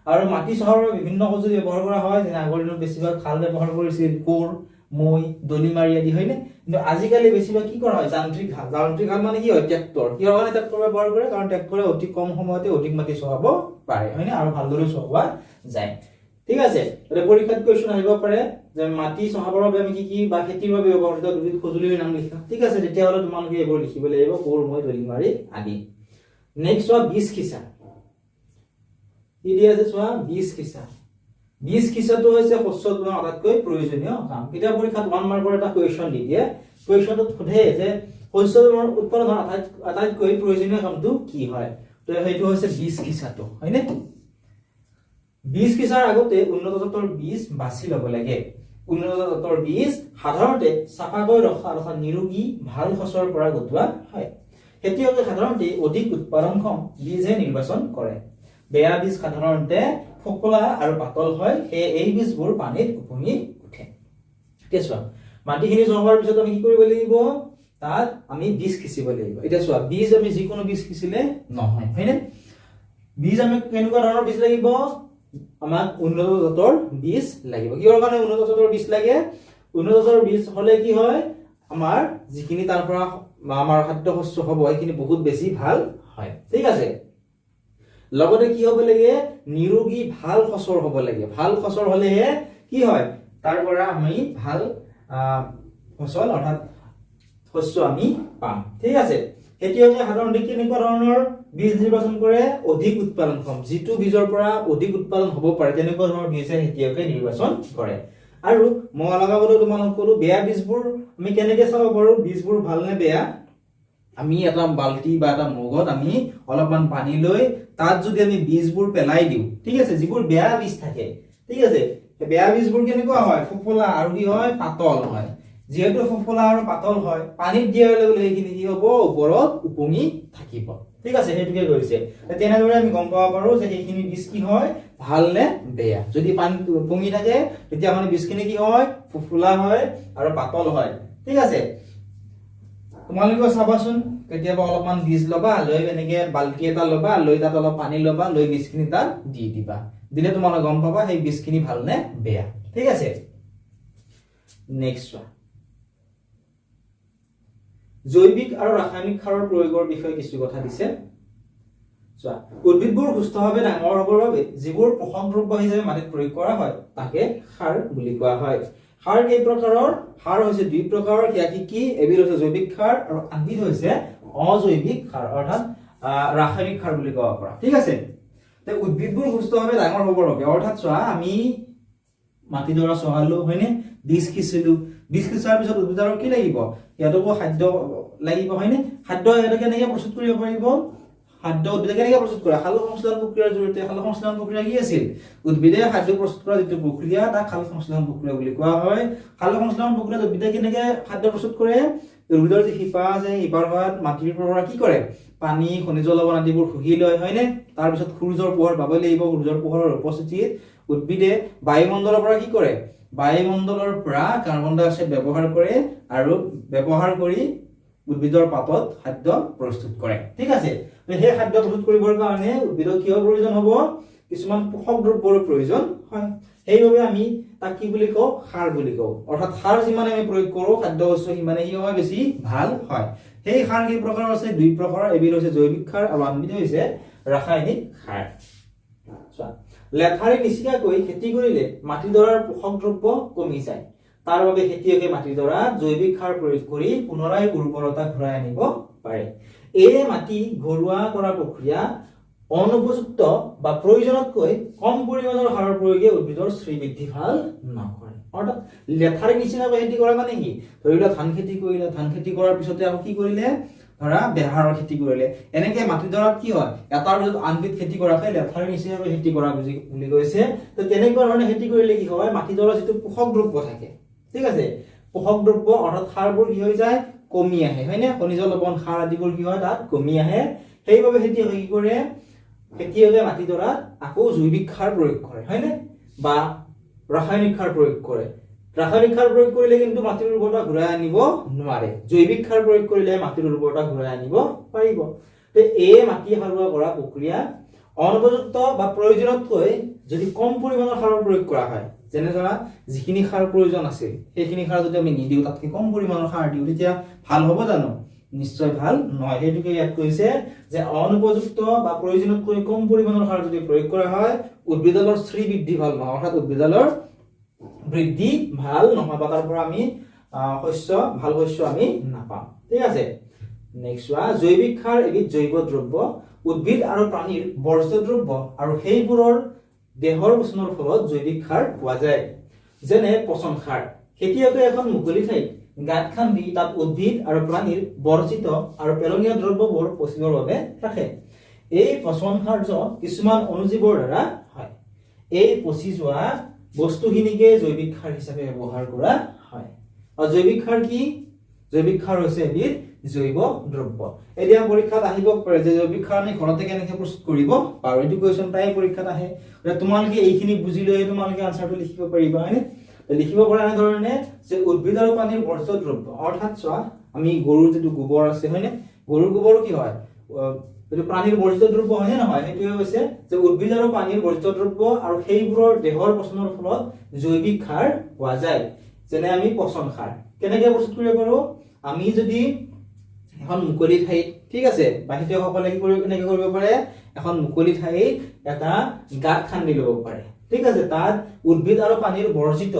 আৰু মাটি চহাবৰ বাবে বিভিন্ন সঁজুলি ব্যৱহাৰ কৰা হয় যেনে আগৰ দিনত বেছিভাগ হাল ব্যৱহাৰ কৰিছিল কোৰ মই দলিমাৰি আদি হয়নে কিন্তু আজিকালি বেছিভাগ কি কৰা হয় যান্ত্ৰিক হাল মানে কি হয় ট্ৰেক্টৰ কিহৰ কাৰণে ট্ৰেক্টৰ ব্যৱহাৰ কৰে কাৰণ ট্ৰেক্টৰে অতি কম সময়তে অধিক মাটি চহাব পাৰে হয়নে আৰু ভালদৰে চহোৱা যায় ঠিক আছে এটা পৰীক্ষাত কোৱেশ্চন আহিব পাৰে যে মাটি চহাবৰ বাবে আমি কি বা খেতিৰ বাবে ব্যৱহৃত দুবিধ সঁজুলিৰ নাম লিখা ঠিক আছে তেতিয়াহ'লে তোমালোকে এইবোৰ লিখিব লাগিব কোৰ মই দলিমাৰি আদি নেক্সট চোৱা বীজ সিঁচা কি দিয়া আছে চোৱা বীজ সিঁচাটো হৈছে শস্য উৎপাদনৰ আটাইতকৈ প্ৰয়োজনীয় কাম কেতিয়া পৰীক্ষাত 1 মাৰ্কৰ এটা কোৱেশ্চন দি দিয়ে কোৱেশ্চনটোত সোধে যে শস্য উৎপাদনৰ আটাইতকৈ প্ৰয়োজনীয় কামটো কি হয় তো সেইটো হৈছে বীজ সিঁচাটো হয়নে বীজ সিঁচাৰ আগতে উন্নত জাতৰ বীজ বাছি ল'ব লাগে উন্নত জাতৰ বীজ সাধাৰণতে চাফাকৈ ৰখা অৰ্থাৎ নিৰোগী ভাল শস্যৰ পৰা গটোৱা হয় খেতিয়কে সাধাৰণতে অধিক উৎপাদনক্ষম বীজহে নিৰ্বাচন কৰে বেয়া বীজ সাধাৰণতে ফোপোলা আৰু পাতল হয় এই বীজবোৰ পানীত উপঙি উঠে ঠিক আছে মাটিখিনি চহোৱাৰ পিছত আমি কি কৰিব লাগিব তাত আমি বীজ সিঁচিব লাগিব এটা চোৱা বীজ আমি যিকোনো বীজ সিঁচিলে নহয় হয়নে বীজ আমি কেনেকুৱা ধৰণৰ বীজ লাগিব আমাক উন্নত জাতৰ বীজ লাগিব কিহৰ কাৰণে উন্নত জাতৰ বীজ লাগে উন্নত জাতৰ বীজ হলে কি হয় আমাৰ যিখিনি তাৰ পৰা আমাৰ খাদ্য শস্য হ'ব এইখিনি বহুত বেছি ভাল হয় ঠিক আছে লগতে কি হ'ব লাগে নিৰোগী ভাল ফসল হ'ব লাগে ভাল ফসল হলেহে কি হয় তাৰ পৰা আমি ভাল ফসল অৰ্থাৎ শস্য আমি পাম ঠিক আছে খেতিয়কে সাধাৰণতে কেনেকুৱা ধৰণৰ বীজ নিৰ্বাচন কৰে অধিক উৎপাদনক্ষম যিটো বীজৰ পৰা অধিক উৎপাদন হ'ব পাৰে তেনেকুৱা ধৰণৰ বীজ খেতিয়কে নিৰ্বাচন কৰে আৰু মই লগাবলৈ তোমালোক কলো বেয়া বীজবোৰ আমি কেনেকৈ চাব পাৰো বীজবোৰ ভাল নে বেয়া আমি এটা বালটি বা এটা মগত আমি অলপমান পানী লৈ তাত যদি আমি বীজবোৰ পেলাই দিও ঠিক আছে যিবোৰ বেয়া বীজ থাকে ঠিক আছে বেয়া বীজবোৰ কেনেকুৱা হয় ফফলা আৰু কি হয় পাতল হয় যেহেতু ফফলা আৰু পাতল হয় পানীত দিয়াৰ লগে লগে এইখিনি কি হ'ব ওপৰত উপঙি থাকিব ঠিক আছে হেতুকে কৰিছে তেনেদৰে আমি গম পাব পাৰো যে এইখিনি বীজ কি হয় ভাল নে বেয়া যদি পানীত উপঙি থাকে তেতিয়া মানে বীজখিনি কি হয় ফফলা হয় আৰু পাতল হয় ঠিক আছে তোমালোকে চাবাচোন কেতিয়াবা অলপমান বীজ লবা লৈ এনেকে বালটি এটা লবা লৈ তাত অলপ পানী লবা লৈ বীজখিনি তাত দি দিবা দিলে তোমালোকে গম পাবা সেই বীজখিনি ভাল নে বেয়া ঠিক আছে নেক্সট জৈৱিক আৰু ৰাসায়নিক সাৰৰ প্ৰয়োগৰ বিষয়ে কিছু কথা দিছে চোৱা উদ্ভিদবোৰ সুস্থভাৱে ডাঙৰ হ'বৰ বাবে যিবোৰ পোষক দ্ৰব্য হিচাপে মাটিত প্ৰয়োগ কৰা হয় তাকে সাৰ বুলি কোৱা হয় সাৰ কেই প্ৰকাৰৰ সাৰ হৈছে দুই প্ৰকাৰৰ সেয়া কি এবিধ হৈছে জৈৱিক সাৰ আৰু আনবিধ হৈছে অজৈৱিক সাৰ অৰ্থাৎ ৰাসায়নিক সাৰ বুলি কোৱা পৰা ঠিক আছে তে উদ্ভিদবোৰ সুস্থভাৱে ডাঙৰ হ'বৰ বাবে অৰ্থাৎ চোৱা আমি মাটিডৰা চহালো হয়নে বীজ সিঁচিলো বীজ সিঁচাৰ পিছত উদ্ভিদৰ কি লাগিব ইয়াতকো খাদ্য লাগিব হয়নে খাদ্য এটা কেনেকৈ প্ৰস্তুত কৰিব পাৰিব খাদ্য উদ্ভিদে কেনেকৈ প্ৰস্তুত কৰে সালোক সংশ্লেষণ প্ৰক্ৰিয়াৰ জৰিয়তে সালোক সংশ্লেষণ প্ৰক্ৰিয়া কি আছিল উদ্ভিদে খাদ্য প্ৰস্তুত কৰা যিটো প্ৰক্ৰিয়া তাক সালোক সংশ্লেষণ প্ৰক্ৰিয়া বুলি কোৱা হয় সালোক সংশ্লেষণ প্ৰক্ৰিয়াত উদ্ভিদে কেনেকৈ খাদ্য প্ৰস্তুত কৰে উদ্ভিদৰ যি শিপা আছে শিপাৰ সহায়ত মাটিৰ পৰা কি কৰে পানী খনিজ লৱণ আদিবোৰ শুহি লয় হয়নে তাৰ পিছত সূৰ্যৰ পোহৰ পাব লাগিব সূৰ্যৰ পোহৰৰ উপস্থিতিত উদ্ভিদে বায়ুমণ্ডলৰ পৰা কি কৰে বায়ুমণ্ডলৰ পৰা কাৰ্বন ডাই অক্সাইড ব্যৱহাৰ কৰে আৰু ব্যৱহাৰ কৰি উদ্ভিদৰ পাতত খাদ্য প্ৰস্তুত কৰে ঠিক আছে সেই খাদ্য প্ৰস্তুত কৰিবৰ কাৰণে উদ্ভিদৰ কিহৰ প্ৰয়োজন হ'ব কিছুমান পোষক দ্ৰব্যৰ প্ৰয়োজন হয় সেইবাবে আমি তাক কি বুলি কওঁ সাৰ বুলি কওঁ অৰ্থাৎ সাৰ যিমানে আমি প্ৰয়োগ কৰোঁ খাদ্য শস্য সিমানে কি হয় বেছি ভাল হয় সেই সাৰ কি প্ৰকাৰ আছে দুই প্ৰকাৰৰ এবিধ হৈছে জৈৱিক সাৰ আৰু আনবিধ হৈছে ৰাসায়নিক সাৰ চোৱা লেঠাৰি নিচিকাকৈ খেতি কৰিলে মাটিডৰাৰ পোষক দ্ৰব্য কমি যায় তাৰ বাবে খেতিয়কে মাটিডৰাত জৈৱিক সাৰ প্ৰয়োগ কৰি পুনৰাই উৰ্বৰতা ঘূৰাই আনিব পাৰে এই মাটি ঘৰুৱা কৰা প্ৰক্ৰিয়া অনুপযুক্ত বা প্ৰয়োজনতকৈ কম পৰিমাণৰ সাৰৰ প্ৰয়োগে উদ্ভিদৰ শ্ৰীবৃদ্ধি ভাল নকৰে অৰ্থাৎ লেঠাৰি নিচিনাকৈ খেতি কৰা মানে কি ধৰি লোৱা ধান খেতি কৰিলে ধান খেতি কৰাৰ পিছতে আকৌ কি কৰিলে ধৰা বেহাৰৰ খেতি কৰিলে এনেকে মাটিডৰাত কি হয় এটাৰ পিছত আনবিধ খেতি কৰাকে লেঠাৰি নিচিনাকৈ খেতি কৰা বুলি কৈছে তো তেনেকুৱা ধৰণে খেতি কৰিলে কি হয় মাটিডৰাত যিটো পোষক দ্ৰব্য থাকে ঠিক আছে পোষক দ্ৰব্য অৰ্থাৎ সাৰবোৰ কি হৈ যায় কমি আহে হয়নে খনিজ লৱণ সাৰ আদিবোৰ কি হয় তাত কমি আহে সেইবাবে খেতিয়কে কি কৰে খেতিয়কে মাটিডৰাত আকৌ জৈৱিক সাৰ প্ৰয়োগ কৰে হয়নে বা ৰাসায়নিক সাৰ প্ৰয়োগ কৰে ৰাসায়নিক সাৰ প্ৰয়োগ কৰিলে কিন্তু মাটিৰ উৰ্বৰতা ঘূৰাই আনিব নোৱাৰে জৈৱিক সাৰ প্ৰয়োগ কৰিলে মাটিৰ উৰ্বৰতা ঘূৰাই আনিব পাৰিব তে এই মাটি সাৰুৱা কৰা প্ৰক্ৰিয়া অনুপযুক্ত বা প্ৰয়োজনতকৈ যদি কম পৰিমাণৰ সাৰৰ প্ৰয়োগ কৰা হয় যেনে ধৰা যিখিনি সাৰ প্ৰয়োজন আছিল সেইখিনি সাৰ যদি আমি নিদিওঁ তাতকৈ কম পৰিমাণৰ সাৰ দিওঁ তেতিয়া ভাল হ'ব জানো নিশ্চয় ভাল নহয় হেতুকে ইয়াত কৈছে যে অনুপযুক্ত বা প্ৰয়োজনতকৈ কম পৰিমাণৰ সাৰ যদি প্ৰয়োগ কৰা হয় উদ্ভিদৰ শ্ৰীবৃদ্ধি ভাল নহয় অৰ্থাৎ উদ্ভিদৰ বৃদ্ধি ভাল নহয় বা তাৰ পৰা আমি ভাল শস্য আমি নাপাম ঠিক আছে নেক্সট জৈৱিক সাৰ এবিধ জৈৱ দ্ৰব্য উদ্ভিদ আৰু প্ৰাণীৰ বৰ্জ্য দ্ৰব্য আৰু সেইবোৰৰ দেহৰ পোষণৰ ফলত জৈৱিক সাৰ পোৱা যায় যেনে পচন সাৰ খেতিয়কে এখন মুকলি ঠাইত গাঁত খান্দি তাত উদ্ভিদ আৰু প্ৰাণীৰ বৰ্জিত আৰু পেলনীয়া দ্ৰব্যবোৰ পচিবৰ বাবে ৰাখে এই পচন কাৰ্য কিছুমান অনুজীৱৰ দ্বাৰা হয় এই পচি যোৱা বস্তুখিনিকে জৈৱিক সাৰ হিচাপে ব্যৱহাৰ কৰা হয় আৰু জৈৱিক সাৰ কি জৈৱিক সাৰ হৈছে এবিধ জৈৱ দ্ৰব্য এতিয়া পৰীক্ষাত আহিব পাৰে যে জৈৱিক সাৰ আমি ঘৰতে কেনেকৈ প্ৰস্তুত কৰিব পাৰো এইটো কোৱেশ্চন প্ৰায় পৰীক্ষাত আহে তোমালোকে এইখিনি বুজি লৈ তোমালোকে আনসাৰটো লিখিব পাৰিবা হয়নে লিখিব পৰা এনেধৰণে যে উদ্ভিদ আৰু পানীৰ বৰ্জ্য দ্ৰব্য অৰ্থাৎ চোৱা আমি গৰুৰ যিটো গোবৰ আছে হয়নে গৰুৰ গোবৰো কি হয় এইটো প্ৰাণীৰ বৰ্জ্য দ্ৰব্য হয়নে নহয় সেইটোৱে হৈছে যে উদ্ভিদ আৰু পানীৰ বৰ্জ্য দ্ৰব্য আৰু সেইবোৰৰ দেহৰ পচনৰ ফলত জৈৱিক সাৰ পোৱা যায় যেনে আমি পচন সাৰ কেনেকৈ প্ৰস্তুত কৰিব পাৰো আমি যদি এখন মুকলি ঠাইত ঠিক আছে বাহিৰসকলে কি কৰিব কেনেকৈ কৰিব পাৰে এখন মুকলি ঠাইত এটা গাঁত খান্দি ল'ব পাৰে ঠিক আছে তাত উদ্ভিদ আৰু পানীৰ বৰ্জিত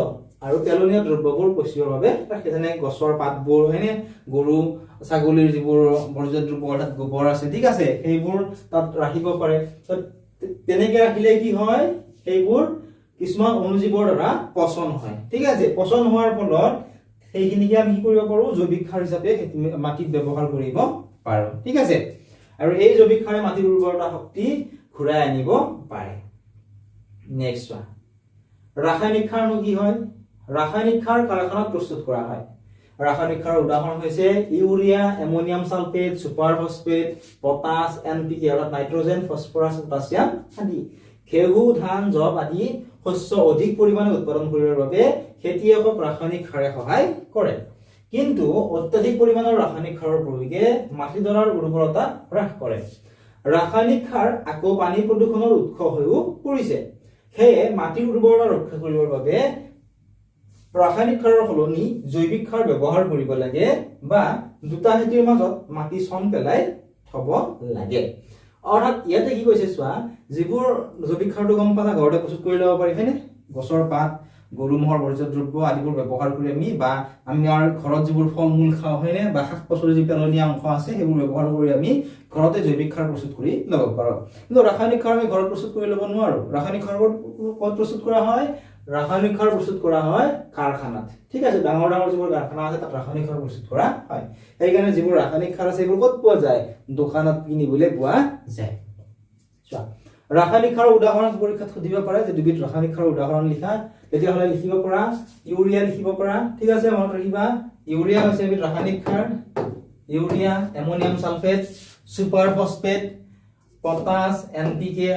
আৰু পেলনীয়া দ্ৰব্যবোৰ পচিবৰ বাবে ৰাখে যেনে গছৰ পাতবোৰ হয়নে গৰু ছাগলীৰ যিবোৰ বৰ্জ্য দ্ৰব্য অৰ্থাৎ গোবৰ আছে ঠিক আছে সেইবোৰ তাত ৰাখিব পাৰে তেনেকৈ ৰাখিলে কি হয় সেইবোৰ কিছুমান অনুজীৱৰ দ্বাৰা পচন হয় ঠিক আছে পচন হোৱাৰ ফলত সেইখিনিকে আমি কি কৰিব পাৰো জৈৱিক সাৰ হিচাপে মাটিত ব্যৱহাৰ কৰিব পাৰো ঠিক আছে আৰু এই জৈৱিক সাৰে মাটিৰ উৰ্বৰতা শক্তি ঘূৰাই আনিব পাৰে নেক্সট ওয়ান ৰাসায়নিক সাৰনো কি হয় ৰাসায়নিক সাৰ কাৰখানাত প্ৰস্তুত কৰা হয় ৰাসায়নিক সাৰৰ উদাহৰণ হৈছে urea ammonium sulphate super phosphate potash NPK অৰ্থাৎ নাইট্ৰজেন ফসফৰাছ পটাছিয়াম আদি ঘেঁহু ধান জব আদি শস্য অধিক পৰিমাণে উৎপাদন কৰিবৰ বাবে খেতিয়কক ৰাসায়নিক সাৰে সহায় কৰে কিন্তু অত্যাধিক পৰিমাণৰ ৰাসায়নিক সাৰৰ প্ৰয়োগে মাটিডৰাৰ উৰ্বৰতা হ্ৰাস কৰে ৰাসায়নিক সাৰ আকৌ পানী প্ৰদূষণৰ উৎস হৈও পৰিছে সেয়ে মাটিৰ উৰ্বৰতা ৰক্ষা কৰিবৰ বাবে ৰাসায়নিক সাৰৰ সলনি জৈৱিক সাৰ ব্যৱহাৰ কৰিব লাগে বা দুটা খেতিৰ মাজত মাটি চন পেলাই থব লাগে অৰ্থাৎ ইয়াতে কি কৈছে চোৱা যিবোৰ জৈৱিক সাৰটো গম পালা ঘৰতে প্ৰস্তুত কৰি ল'ব পাৰি হয়নে গছৰ পাত গৰু মহৰ বৰ্জ্য দ্ৰব্য আদিবোৰ ব্যৱহাৰ কৰি আমি বা আমাৰ ঘৰত যিবোৰ ফল মূল খাওঁ হয়নে বা শাক পাচলিৰ যি পেলনীয়া অংশ আছে সেইবোৰ ব্যৱহাৰ কৰি আমি ঘৰতে জৈৱিক সাৰ প্ৰস্তুত কৰি ল'ব পাৰোঁ কিন্তু ৰাসায়নিক সাৰ আমি ঘৰত প্ৰস্তুত কৰি ল'ব নোৱাৰো ৰাসায়নিক সাৰ ক'ত প্ৰস্তুত কৰা হয় ৰাসায়নিক সাৰ প্ৰস্তুত কৰা হয় কাৰখানাত ঠিক আছে ডাঙৰ ডাঙৰ যিবোৰ কাৰখানা আছে তাত ৰাসায়নিক সাৰ প্ৰস্তুত কৰা হয় সেইকাৰণে যিবোৰ ৰাসায়নিক সাৰ আছে সেইবোৰ ক'ত পোৱা যায় দোকানত কিনিবলৈ পোৱা যায় চোৱা ৰাসায়নিক সাৰৰ উদাহৰণ পৰীক্ষাত সুধিব পাৰে যে দুবিধ ৰাসায়নিক সাৰৰ উদাহৰণ লিখা তেতিয়াহ'লে লিখিব পৰা ইউৰিয়া লিখিব পৰা ঠিক আছে মনত ৰাখিবা ইউৰিয়া হৈছে এবিধ ৰাসায়নিক সাৰ urea ammonium sulphate super phosphate potash NPK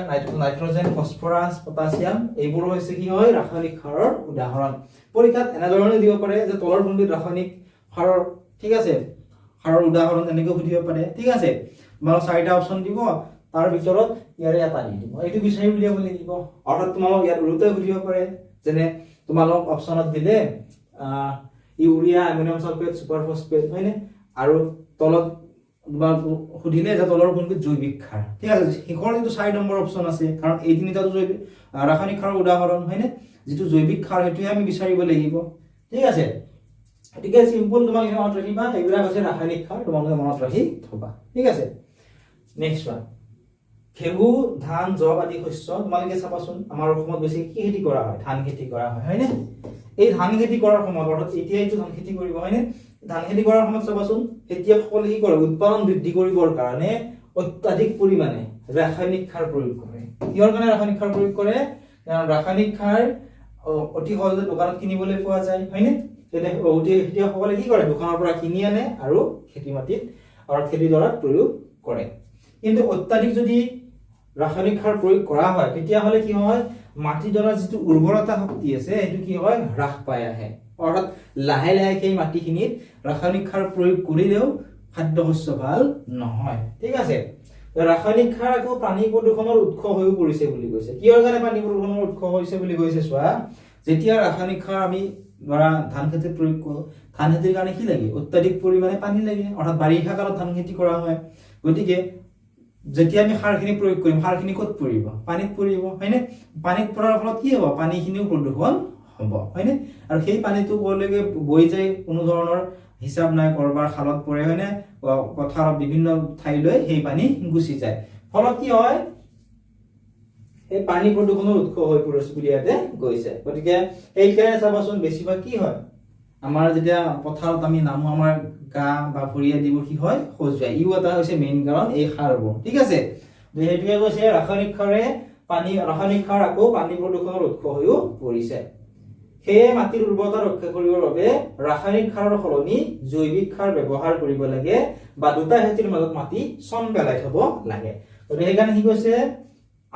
nitrogen phosphorus potassium এইবোৰ হৈছে কি হয় ৰাসায়নিক সাৰৰ উদাহৰণ পৰীক্ষাত এনেধৰণে দিব পাৰে যে তলৰ কোনবিধ ৰাসায়নিক সাৰৰ ঠিক আছে সাৰৰ উদাহৰণ এনেকৈ সুধিব পাৰে ঠিক আছে তোমালোক চাৰিটা অপচন দিব তাৰ ভিতৰত ইয়াৰে এটা দি দিব এইটো বিচাৰি উলিয়াব লাগিব অৰ্থাৎ তোমালোক ইয়াত উল্টাই সুধিব পাৰে যেনে তোমালোক অপচনত দিলে urea ammonium sulphate super phosphate হয়নে আৰু তলত সুধিলে যে তলৰ কোনবিধ জৈৱিক সাৰ ঠিক আছে শেষৰ যিটো 4 নম্বৰ অপচন আছে কাৰণ এই তিনিটাটো জৈৱিক ৰাসায়নিক সাৰৰ উদাহৰণ হয়নে যিটো জৈৱিক সাৰ সেইটোহে আমি বিচাৰিব লাগিব ঠিক আছে গতিকে সিম্পল তোমালোকে মনত ৰাখিবা এইবিলাক হৈছে ৰাসায়নিক সাৰ তোমালোকে মনত ৰাখি থবা ঠিক আছে নেক্সট ওয়ান ঘেঁহু ধান জব আদি শস্য তোমালোকে চাবাচোন আমাৰ অসমত বেছি কি খেতি কৰা হয় ধান খেতি কৰা হয় হয়নে এই ধান খেতি কৰাৰ সময়ত অৰ্থাৎ এতিয়া এইটো ধান খেতি কৰিব হয়নে ধান খেতি কৰাৰ সময়ত চাবাচোন খেতিয়কসকলে কি কৰে উৎপাদন বৃদ্ধি কৰিবৰ কাৰণে অত্যাধিক পৰিমাণে ৰাসায়নিক সাৰ প্ৰয়োগ কৰে কিহৰ কাৰণে ৰাসায়নিক সাৰ প্ৰয়োগ কৰে কাৰণ ৰাসায়নিক সাৰ অতি সহজে দোকানত কিনিবলৈ পোৱা যায় হয়নে খেতিয়কসকলে কি কৰে দোকানৰ পৰা কিনি আনে আৰু খেতি মাটিত আৰু খেতিডৰাত প্ৰয়োগ কৰে কিন্তু অত্যাধিক যদি ৰাসায়নিক সাৰ প্ৰয়োগ কৰা হয় তেতিয়াহ'লে কি হয় মাটিডৰাৰ যিটো উৰ্বৰতা শক্তি আছে সেইটো কি হয় হ্ৰাস পাই আহে অৰ্থাৎ লাহে লাহে সেই মাটিখিনিত ৰাসায়নিক সাৰ প্ৰয়োগ কৰিলেও খাদ্য শস্য ভাল নহয় ঠিক আছে ৰাসায়নিক সাৰ আকৌ পানী প্ৰদূষণৰ উৎস হৈ পৰিছে বুলি কৈছে কিহৰ কাৰণে পানী প্ৰদূষণৰ উৎস হৈছে বুলি কৈছে চোৱা যেতিয়া ৰাসায়নিক সাৰ আমি ধৰা ধান খেতিত প্ৰয়োগ কৰোঁ ধান খেতিৰ কাৰণে কি লাগে অত্যাধিক পৰিমাণে পানী লাগে অৰ্থাৎ বাৰিষা কালত ধান খেতি কৰা হয় গতিকে যেতিয়া আমি সাৰখিনি প্ৰয়োগ কৰিম সাৰখিনি ক'ত পৰিব পানীত পৰিব হয়নে পানীত পৰাৰ ফলত কি হ'ব পানীখিনিও প্ৰদূষণ হ'ব হয়নে আৰু সেই পানীটো ক'লৈকে বৈ যায় কোনো ধৰণৰ হিচাপ নাই কৰবাৰ খালত পৰে হয়নে পথাৰত বিভিন্ন ঠাইলৈ সেই পানী গুচি যায় ফলত কি হয় এই পানী প্ৰদূষণৰ উৎস হৈ পৰিছে বুলি ইয়াতে গৈছে গতিকে এইকাৰণে চাবাচোন বেছিভাগ কি হয় আমাৰ যেতিয়া পথাৰত আমি নামো আমাৰ গা বা ভৰি আদিবোৰ কি হয় খজুৱাই ইও এটা হৈছে মেইন কাৰণ এই সাৰবোৰ ঠিক আছে সেইটোৱে কৈছে ৰাসায়নিক সাৰ আকৌ পানী প্ৰদূষণৰ উৎস হৈও পৰিছে সেয়ে মাটিৰ উৰ্বৰতা ৰক্ষা কৰিবৰ বাবে ৰাসায়নিক সাৰৰ সলনি জৈৱিক সাৰ ব্যৱহাৰ কৰিব লাগে বা দুটা খেতিৰ মাজত মাটি চন পেলাই থব লাগে গতিকে সেইকাৰণে কি কৈছে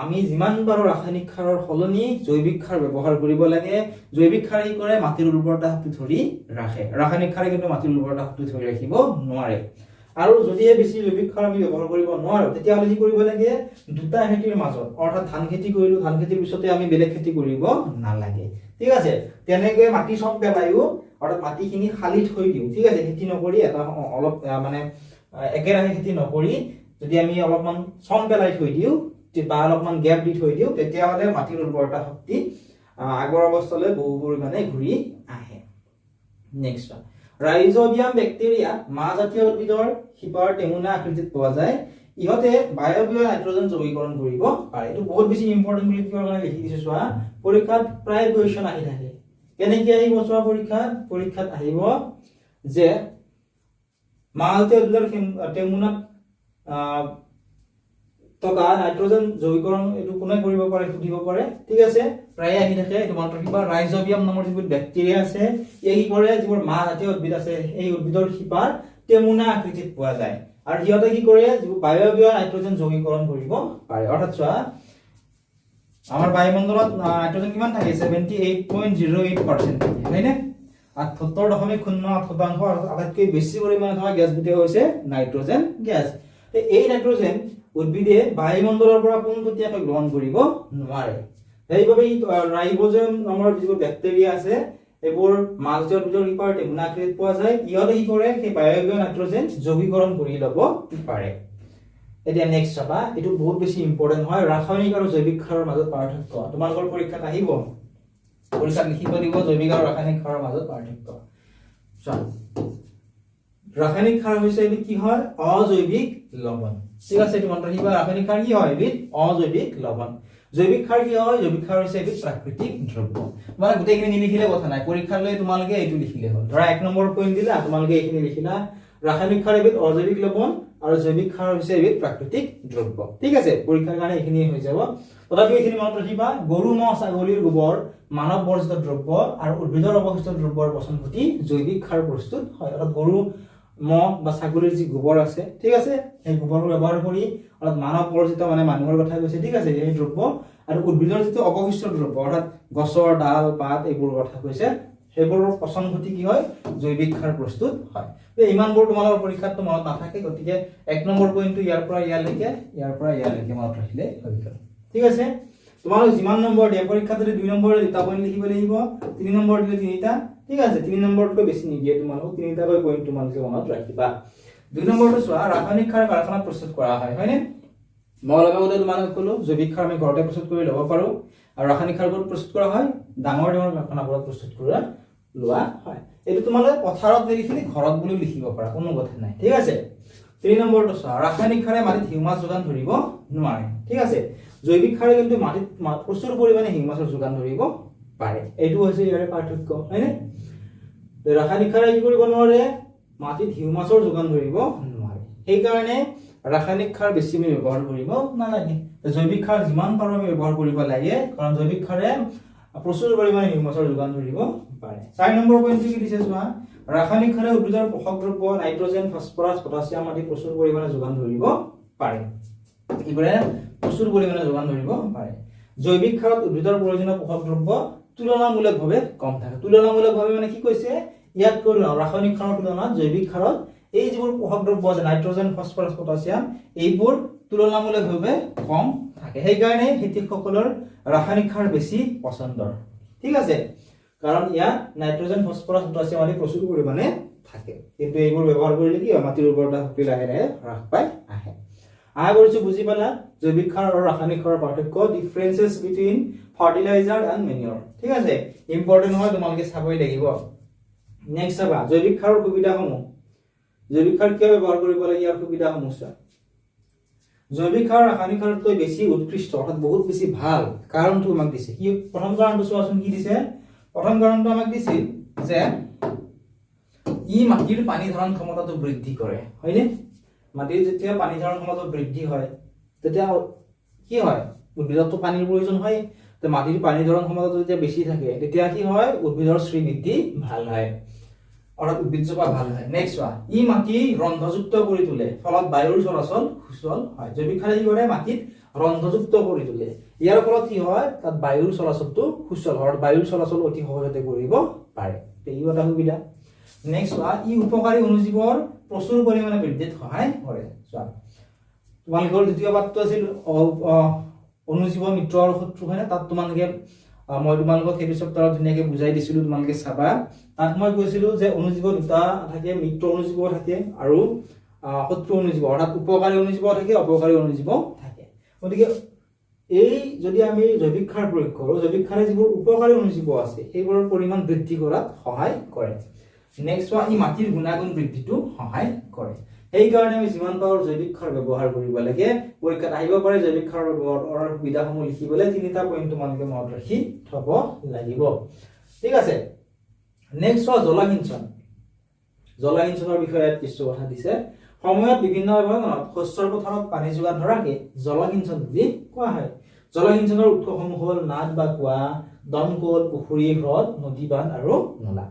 আমি যিমান পাৰো ৰাসায়নিক সাৰৰ সলনি জৈৱিক সাৰ ব্যৱহাৰ কৰিব লাগে। জৈৱিক সাৰে কি কৰে মাটিৰ উৰ্বৰতা শক্তি ধৰি ৰাখে, ৰাসায়নিক সাৰে কিন্তু মাটিৰ উৰ্বৰতা শক্তি ধৰি ৰাখিব নোৱাৰে। আৰু যদিহে বেছি জৈৱিক সাৰ আমি ব্যৱহাৰ কৰিব নোৱাৰো তেতিয়াহ'লে কি কৰিব লাগে দুটা খেতিৰ মাজত অৰ্থাৎ ধান খেতি কৰিলো, ধান খেতিৰ পিছতে আমি বেলেগ খেতি কৰিব নালাগে। ঠিক আছে, তেনেকৈ মাটি চন পেলাইও অৰ্থাৎ মাটিখিনি খালি থৈ দিওঁ। ঠিক আছে, খেতি নকৰি এটা অলপ মানে একেৰাহে খেতি নকৰি যদি আমি অলপমান চন পেলাই থৈ দিওঁ বা অলপমান গেপ দি থৈ দিওঁ তেতিয়াহ'লে মাটিৰ উৰ্বৰতা শক্তি আগৰ অৱস্থালৈ বহু পৰিমাণে ঘূৰি আহে। নেক্সট, ৰাইজোবিয়াম বেক্টেৰিয়া মাহজাতীয় উদ্ভিদৰ শিপাৰ টেমুনা আকৃতিত পোৱা যায়। ইহঁতে বায়বীয় নাইট্ৰজেন যৌগীকৰণ কৰিব পাৰে। এইটো বহুত বেছি ইম্পৰ্টেণ্ট বুলি কিহৰ কাৰণে লিখি দিছো চোৱা, পৰীক্ষাত প্ৰায় কুৱেশ্যন আহি থাকে। কেনেকৈ আহিব চোৱা, পৰীক্ষাত আহিব যে মাহজাতীয় উদ্ভিদৰ টেমুনাত থকা নাইট্ৰজেন যৌগীকৰণ এইটো কোনে কৰিব পাৰে সুধিব পাৰে। ঠিক আছে, প্ৰায় আহি থাকে। এইটো মনত ৰাখিবা, ৰাইজোবিয়াম নামৰ যিবোৰ বেক্টেৰিয়া আছে এই কি কৰে, যিবোৰ মাহজাতীয় উদ্ভিদ আছে এই উদ্ভিদৰ শিপাৰ টেমুনা আকৃতিত পোৱা যায় আৰু সিহঁতে কি কৰে যিবোৰ বায়বীয় নাইট্ৰজেন যৌগীকৰণ কৰিব পাৰে। অৰ্থাৎ চোৱা আমাৰ বায়ুমণ্ডলত নাইট্ৰজেন কিমান থাকে 78.08% থাকে, হয়নে? 78.08% আটাইতকৈ বেছি পৰিমাণে থকা গেছ বিধেয় হৈছে নাইট্ৰজেন গেছ। এই নাইট্ৰজেন উদ্ভিদে বায়ুমণ্ডলৰ পৰা পোনপটীয়াকৈ গ্ৰহণ কৰিব নোৱাৰে। সেইবাবে ৰাইবোজম নামৰ যিবোৰ বেক্টেৰিয়া আছে এইবোৰ মাহজাতীয় উদ্ভিদৰ শিপাৰ টেমুনা আকৃতিত পোৱা যায়। ইহঁতে কি কৰে সেই বায়বীয় নাইট্ৰজেন যৌগীকৰণ কৰি ল'ব পাৰে। এতিয়া নেক্সট চাবা, এইটো বহুত বেছি ইম্পৰ্টেণ্ট হয়, ৰাসায়নিক আৰু জৈৱিক সাৰৰ মাজত পাৰ্থক্য। তোমালোকৰ পৰীক্ষাত আহিব, পৰীক্ষাত লিখিব দিব জৈৱিক আৰু ৰাসায়নিক সাৰৰ মাজত পাৰ্থক্য। চোৱা, ৰাসায়নিক সাৰ হৈছে এবিধ কি হয় অজৈৱিক লৱণ। ঠিক আছে, এইটো মনত ৰাখিবা, ৰাসায়নিক সাৰ কি হয় এবিধ অজৈৱিক লৱণ। জৈৱিক সাৰ কি হয়, জৈৱিক সাৰ হৈছে এবিধ প্ৰাকৃতিক দ্ৰব্য। মানে গোটেইখিনি নিলিখিলে কথা নাই, পৰীক্ষালৈ তোমালোকে এইটো লিখিলে হ'ল। ধৰা 1 নম্বৰ পইণ্ট দিলা, তোমালোকে এইখিনি লিখিলা, ৰাসায়নিক সাৰ এবিধ অজৈৱিক লৱণ আৰু জৈৱিক সাৰ হৈছে এবিধ প্ৰাকৃতিক দ্ৰব্য। ঠিক আছে, পৰীক্ষাৰ কাৰণে এইখিনি হৈ যাব। তথাপিও এইখিনি মনত ৰাখিবা, গৰু ম'হ ছাগলীৰ গোবৰ মানৱ বৰ্জিত দ্ৰব্য আৰু উদ্ভিদৰ অৱশিষ্ট দ্ৰব্যৰ পচন ঘটি জৈৱিক সাৰ প্ৰস্তুত হয়। অৰ্থাৎ গৰু ম'হ বা ছাগলীৰ যি গোবৰ আছে, ঠিক আছে, সেই গোবৰ ব্যৱহাৰ কৰি অৰ্থাৎ মানৱ বৰ্জিত মানে মানুহৰ কথা কৈছে, ঠিক আছে, এই দ্ৰব্য আৰু উদ্ভিদৰ যিটো অৱশিষ্ট দ্ৰব্য অৰ্থাৎ গছৰ ডাল পাত এইবোৰ কথা কৈছে, সেইবোৰৰ পচন ঘটি কি হয় জৈৱিক সাৰ প্ৰস্তুত হয়। ইমানবোৰ তোমালোকৰ পৰীক্ষাত মনত নাথাকে, গতিকে 1 নম্বৰ পইণ্টটো ইয়াৰ পৰা ইয়ালৈকে, ইয়াৰ পৰা ইয়ালৈকে মনত ৰাখিলে হৈ গ'ল। ঠিক আছে, তোমালোক যিমান নম্বৰ দিয়ে পৰীক্ষাত যদি 2 নম্বৰ 2টা পইণ্ট লিখিব লাগিব, 3 নম্বৰ দিলে 3টা। ঠিক আছে, 3 নম্বৰতকৈ বেছি নিদিয়ে তোমালোক, 3টাকৈ পইণ্ট তোমালোকে মনত ৰাখিবা। 2 নম্বৰটো চোৱা, ৰাসায়নিক সাৰ কাৰখানাত প্ৰস্তুত কৰা হয়, হয়নে? মই লগতে তোমালোকক ক'লো জৈৱিক সাৰ আমি ঘৰতে প্ৰস্তুত কৰি ল'ব পাৰো আৰু ৰাসায়নিক সাৰবোৰ প্ৰস্তুত কৰা হয় ডাঙৰ ডাঙৰ কাৰখানাবোৰত প্ৰস্তুত কৰা লোৱা হয়। এইটো তোমালোকে পথাৰত নিলিখি ঘৰত বুলিও লিখিব পাৰা, কোনো কথা নাই। ঠিক আছে, 3 নম্বৰটো চোৱা, ৰাসায়নিক সাৰে মাটিত হিউমাছ যোগান ধৰিব নোৱাৰে। ঠিক আছে, জৈৱিক সাৰে কিন্তু মাটিত প্ৰচুৰ পৰিমাণে হিউমাছৰ যোগান ধৰিব পাৰে। এইটো হৈছে ইয়াৰে পাৰ্থক্য, হয়নে? ৰাসায়নিক সাৰে কি কৰিব নোৱাৰে, মাটিত হিউমাছৰ যোগান ধৰিব নোৱাৰে। সেইকাৰণে ৰাসায়নিক সাৰ বেছি আমি ব্যৱহাৰ কৰিব নালাগে। জৈৱিক সাৰ যিমান পাৰো আমি ব্যৱহাৰ কৰিব লাগে, কাৰণ জৈৱিক সাৰে প্ৰচুৰ পৰিমাণে হিউমাছৰ যোগান ধৰিব পাৰে। 4 নম্বৰ পইণ্টটো কি দিছে চোৱা, ৰাসায়নিক সাৰে উদ্ভিদৰ পোষক দ্ৰব্য নাইট্ৰজেন ফসফৰাছ পটাছিয়াম আদি প্ৰচুৰ পৰিমাণে যোগান ধৰিব পাৰে। এইবোৰে প্ৰচুৰ পৰিমাণে যোগান ধৰিব পাৰে। জৈৱিক সাৰত উদ্ভিদৰ প্ৰয়োজনীয় পোষক দ্ৰব্য তুলনামূলকভাৱে কম থাকে। তুলনামূলকভাৱে মানে কি কৈছে, ইয়াতকৈ ৰাসায়নিক সাৰৰ তুলনাত জৈৱিক সাৰত এই যিবোৰ পোষক দ্ৰব্য আছে নাইট্ৰজেন ফসফৰাছ পটাছিয়াম এইবোৰ তুলনামূলকভাৱে কম থাকে। সেইকাৰণে খেতিয়কসকলৰ ৰাসায়নিক সাৰ বেছি পছন্দৰ। ঠিক আছে, কাৰণ ইয়াত নাইট্ৰজেন ফসফৰাছ পটাছিয়াম আদি প্ৰচুৰ পৰিমাণে থাকে, কিন্তু এইবোৰ ব্যৱহাৰ কৰিলে কি হয় মাটিৰ উৰ্বৰতা শক্তি লাহে লাহে হ্ৰাস পাই আহে। আশা কৰিছো বুজি পালা জৈৱিক সাৰ আৰু ৰাসায়নিক সাৰৰ পাৰ্থক্য, differences between fertiliser and manure. ঠিক আছে, ইম্পৰ্টেণ্ট হয়, তোমালোকে চাবই লাগিব। নেক্সট চাবা জৈৱিক সাৰৰ সুবিধাসমূহ। জৈৱিক সাৰ কিয় ব্যৱহাৰ কৰিব লাগে, ইয়াৰ সুবিধাসমূহ চোৱা। জৈৱিক সাৰ ৰাসায়নিক সাৰতকৈ বেছি উৎকৃষ্ট, অৰ্থাৎ বহুত বেছি ভাল। কাৰণটো আমাক দিছে কি, প্ৰথম কাৰণটো চোৱাচোন কি দিছে। প্ৰথম কাৰণটো আমাক দিছিল যে ই মাটিৰ পানী ধাৰণ ক্ষমতাটো বৃদ্ধি কৰে, হয়নে? মাটিৰ যেতিয়া পানী ধাৰণ ক্ষমতা বৃদ্ধি হয় তেতিয়া কি হয়, উদ্ভিদতো পানীৰ প্ৰয়োজন হয়। তো মাটিৰ পানী ধাৰণ ক্ষমতাটো যেতিয়া বেছি থাকে তেতিয়া কি হয়, উদ্ভিদৰ শ্ৰীবৃদ্ধি ভাল হয়, অৰ্থাৎ উদ্ভিদজোপা ভাল হয়। নেক্সট চোৱা, ই মাটি ৰন্ধযুক্ত কৰি তোলে, ফলত বায়ুৰ চলাচল সুচল হয় জৈৱিক সাৰে কি কৰে মাটিত ৰন্ধযুক্ত কৰি তোলে ইয়াৰ ফলত কি হয় তাত বায়ুৰ চলাচলটো সুচল হয় বায়ুৰ চলাচল অতি সহজতে কৰিব পাৰে এই এটা সুবিধা নেক্সট ই উপকাৰী অণুজীৱৰ প্ৰচুৰ পৰিমাণে বৃদ্ধিত সহায় কৰে চোৱা তোমালোকৰ দ্বিতীয় পাঠটো আছিল অণুজীৱ মিত্ৰ আৰু শত্ৰু হয়নে তাত তোমালোকে মই তোমালোকক সেইটো চেপ্টাৰত ধুনীয়াকে বুজাই দিছিলো তোমালোকে চাবা তাত মই কৈছিলো যে অণুজীৱ দুটা থাকে মিত্ৰ অণুজীৱ থাকে আৰু শত্ৰু অণুজীৱ অৰ্থাৎ উপকাৰী অণুজীৱ থাকে অপকাৰী অণুজীৱ থাকে গতিকে এই যদি আমি জৈৱিক সাৰ প্ৰয়োগ কৰো জৈৱিক সাৰে যিবোৰ উপকাৰী অণুজীৱ আছে সেইবোৰৰ পৰিমাণ বৃদ্ধি কৰাত সহায় কৰে নেক্সট ই মাটিৰ গুণাগুণ বৃদ্ধিটো সহায় কৰে এই কাৰণে আমি যিমান পাৰো জৈৱিক সাৰ ব্যৱহাৰ কৰিব লাগে পৰীক্ষাত আহিব পাৰে জৈৱিক সাৰৰ ব্যৱহাৰৰ সুবিধাসমূহ লিখিবলৈ তিনিটা পইণ্ট তোমালোকে মনত ৰাখি থব লাগিব ঠিক আছে নেক্সট জলসিঞ্চনৰ বিষয়ে কিছু কথা দিছে সময়ত বিভিন্ন ব্যৱধানত শস্যৰ পথাৰত পানী যোগান ধৰাকে জলসিঞ্চন বুলি কোৱা হয় জলসিঞ্চনৰ উৎসসমূহ হ'ল নাদ বা কুঁৱা দমকল পুখুৰী হ্ৰদ নদী বান্ধ আৰু নলা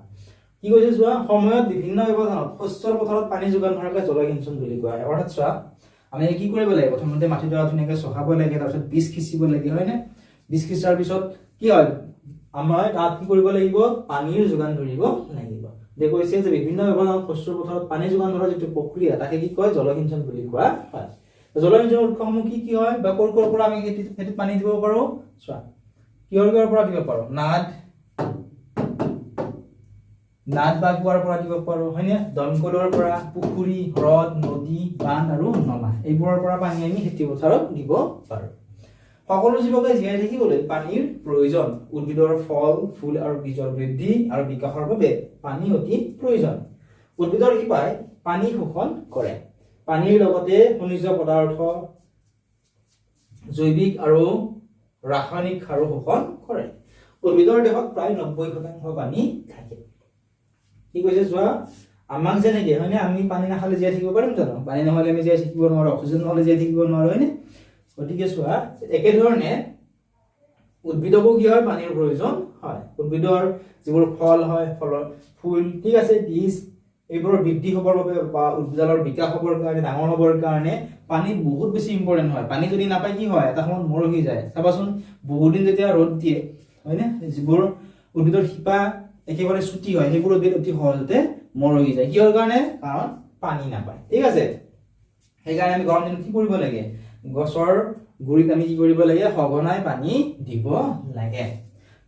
কি কৈছে চোৱা সময়ত বিভিন্ন ব্যৱধানত শস্যৰ পথাৰত পানী যোগান ধৰাকে জলসিঞ্চন বুলি কোৱা হয় অৰ্থাৎ চোৱা আমি কি কৰিব লাগে প্ৰথমতে মাটিডৰা ধুনীয়াকৈ চহাব লাগে তাৰপিছত বীজ সিঁচিব লাগে হয়নে বীজ সিঁচাৰ পিছত কি হয় আমাৰ তাত কি কৰিব লাগিব পানীৰ যোগান ধৰিব লাগিব দে কৈছে যে বিভিন্ন ব্যৱধানত শস্যৰ পথাৰত পানী যোগান ধৰা যিটো প্ৰক্ৰিয়া তাকে কি কয় জলসিঞ্চন বুলি কোৱা হয় জলসিঞ্চনৰ উৎসসমূহ কি হয় বা ক'ৰ পৰা আমি খেতিত পানী দিব পাৰো চোৱা কিহৰ পৰা দিব পাৰো নাদ বা কুঁৱাৰ পৰা দিব পাৰো হয়নে দমকলৰ পৰা পুখুৰী হ্ৰদ নদী বান্ধ আৰু নলা এইবোৰৰ পৰা পানী আমি খেতি পথাৰত দিব পাৰো সকলো জীৱকে জীয়াই থাকিবলৈ পানীৰ প্ৰয়োজন উদ্ভিদৰ ফল ফুল আৰু বীজৰ বৃদ্ধি আৰু বিকাশৰ বাবে পানী অতি প্ৰয়োজন উদ্ভিদৰ শিপাই পানী শোষণ কৰে পানীৰ লগতে খনিজ পদাৰ্থ জৈৱিক আৰু ৰাসায়নিক সাৰো শোষণ কৰে উদ্ভিদৰ দেহত প্ৰায় 90% পানী থাকে কি কৈছে চোৱা আমাক যেনেকে হয়নে আমি পানী নাখালে জীয়াই থাকিব পাৰিম জানো পানী নহলে আমি জীয়াই থাকিব নোৱাৰো অক্সিজেন নহলে জীয়াই থাকিব নোৱাৰো হয়নে গতিকে চোৱা একেধৰণে উদ্ভিদকো কি হয় পানীৰ প্ৰয়োজন হয় উদ্ভিদৰ যিবোৰ ফল হয় ফলৰ ফুল ঠিক আছে বীজ এইবোৰৰ বৃদ্ধি হ'বৰ বাবে বা উদ্ভিদৰ বিকাশ হ'বৰ কাৰণে ডাঙৰ হ'বৰ কাৰণে পানী বহুত বেছি ইম্পৰ্টেন্ট হয় পানী যদি নাপায় কি হয় এটা সময়ত মৰহি যায় চাবাচোন বহুত দিন যেতিয়া ৰ'দ দিয়ে হয়নে যিবোৰ উদ্ভিদৰ শিপা একেবাৰে ছুটি হয় সেইবোৰ অতি সহজতে মৰহি যায় কিহৰ কাৰণে কাৰণ পানী নাপায় ঠিক আছে সেইকাৰণে আমি গৰম দিনত কি কৰিব লাগে গছৰ গুৰিত আমি কি কৰিব লাগে সঘনাই পানী দিব লাগে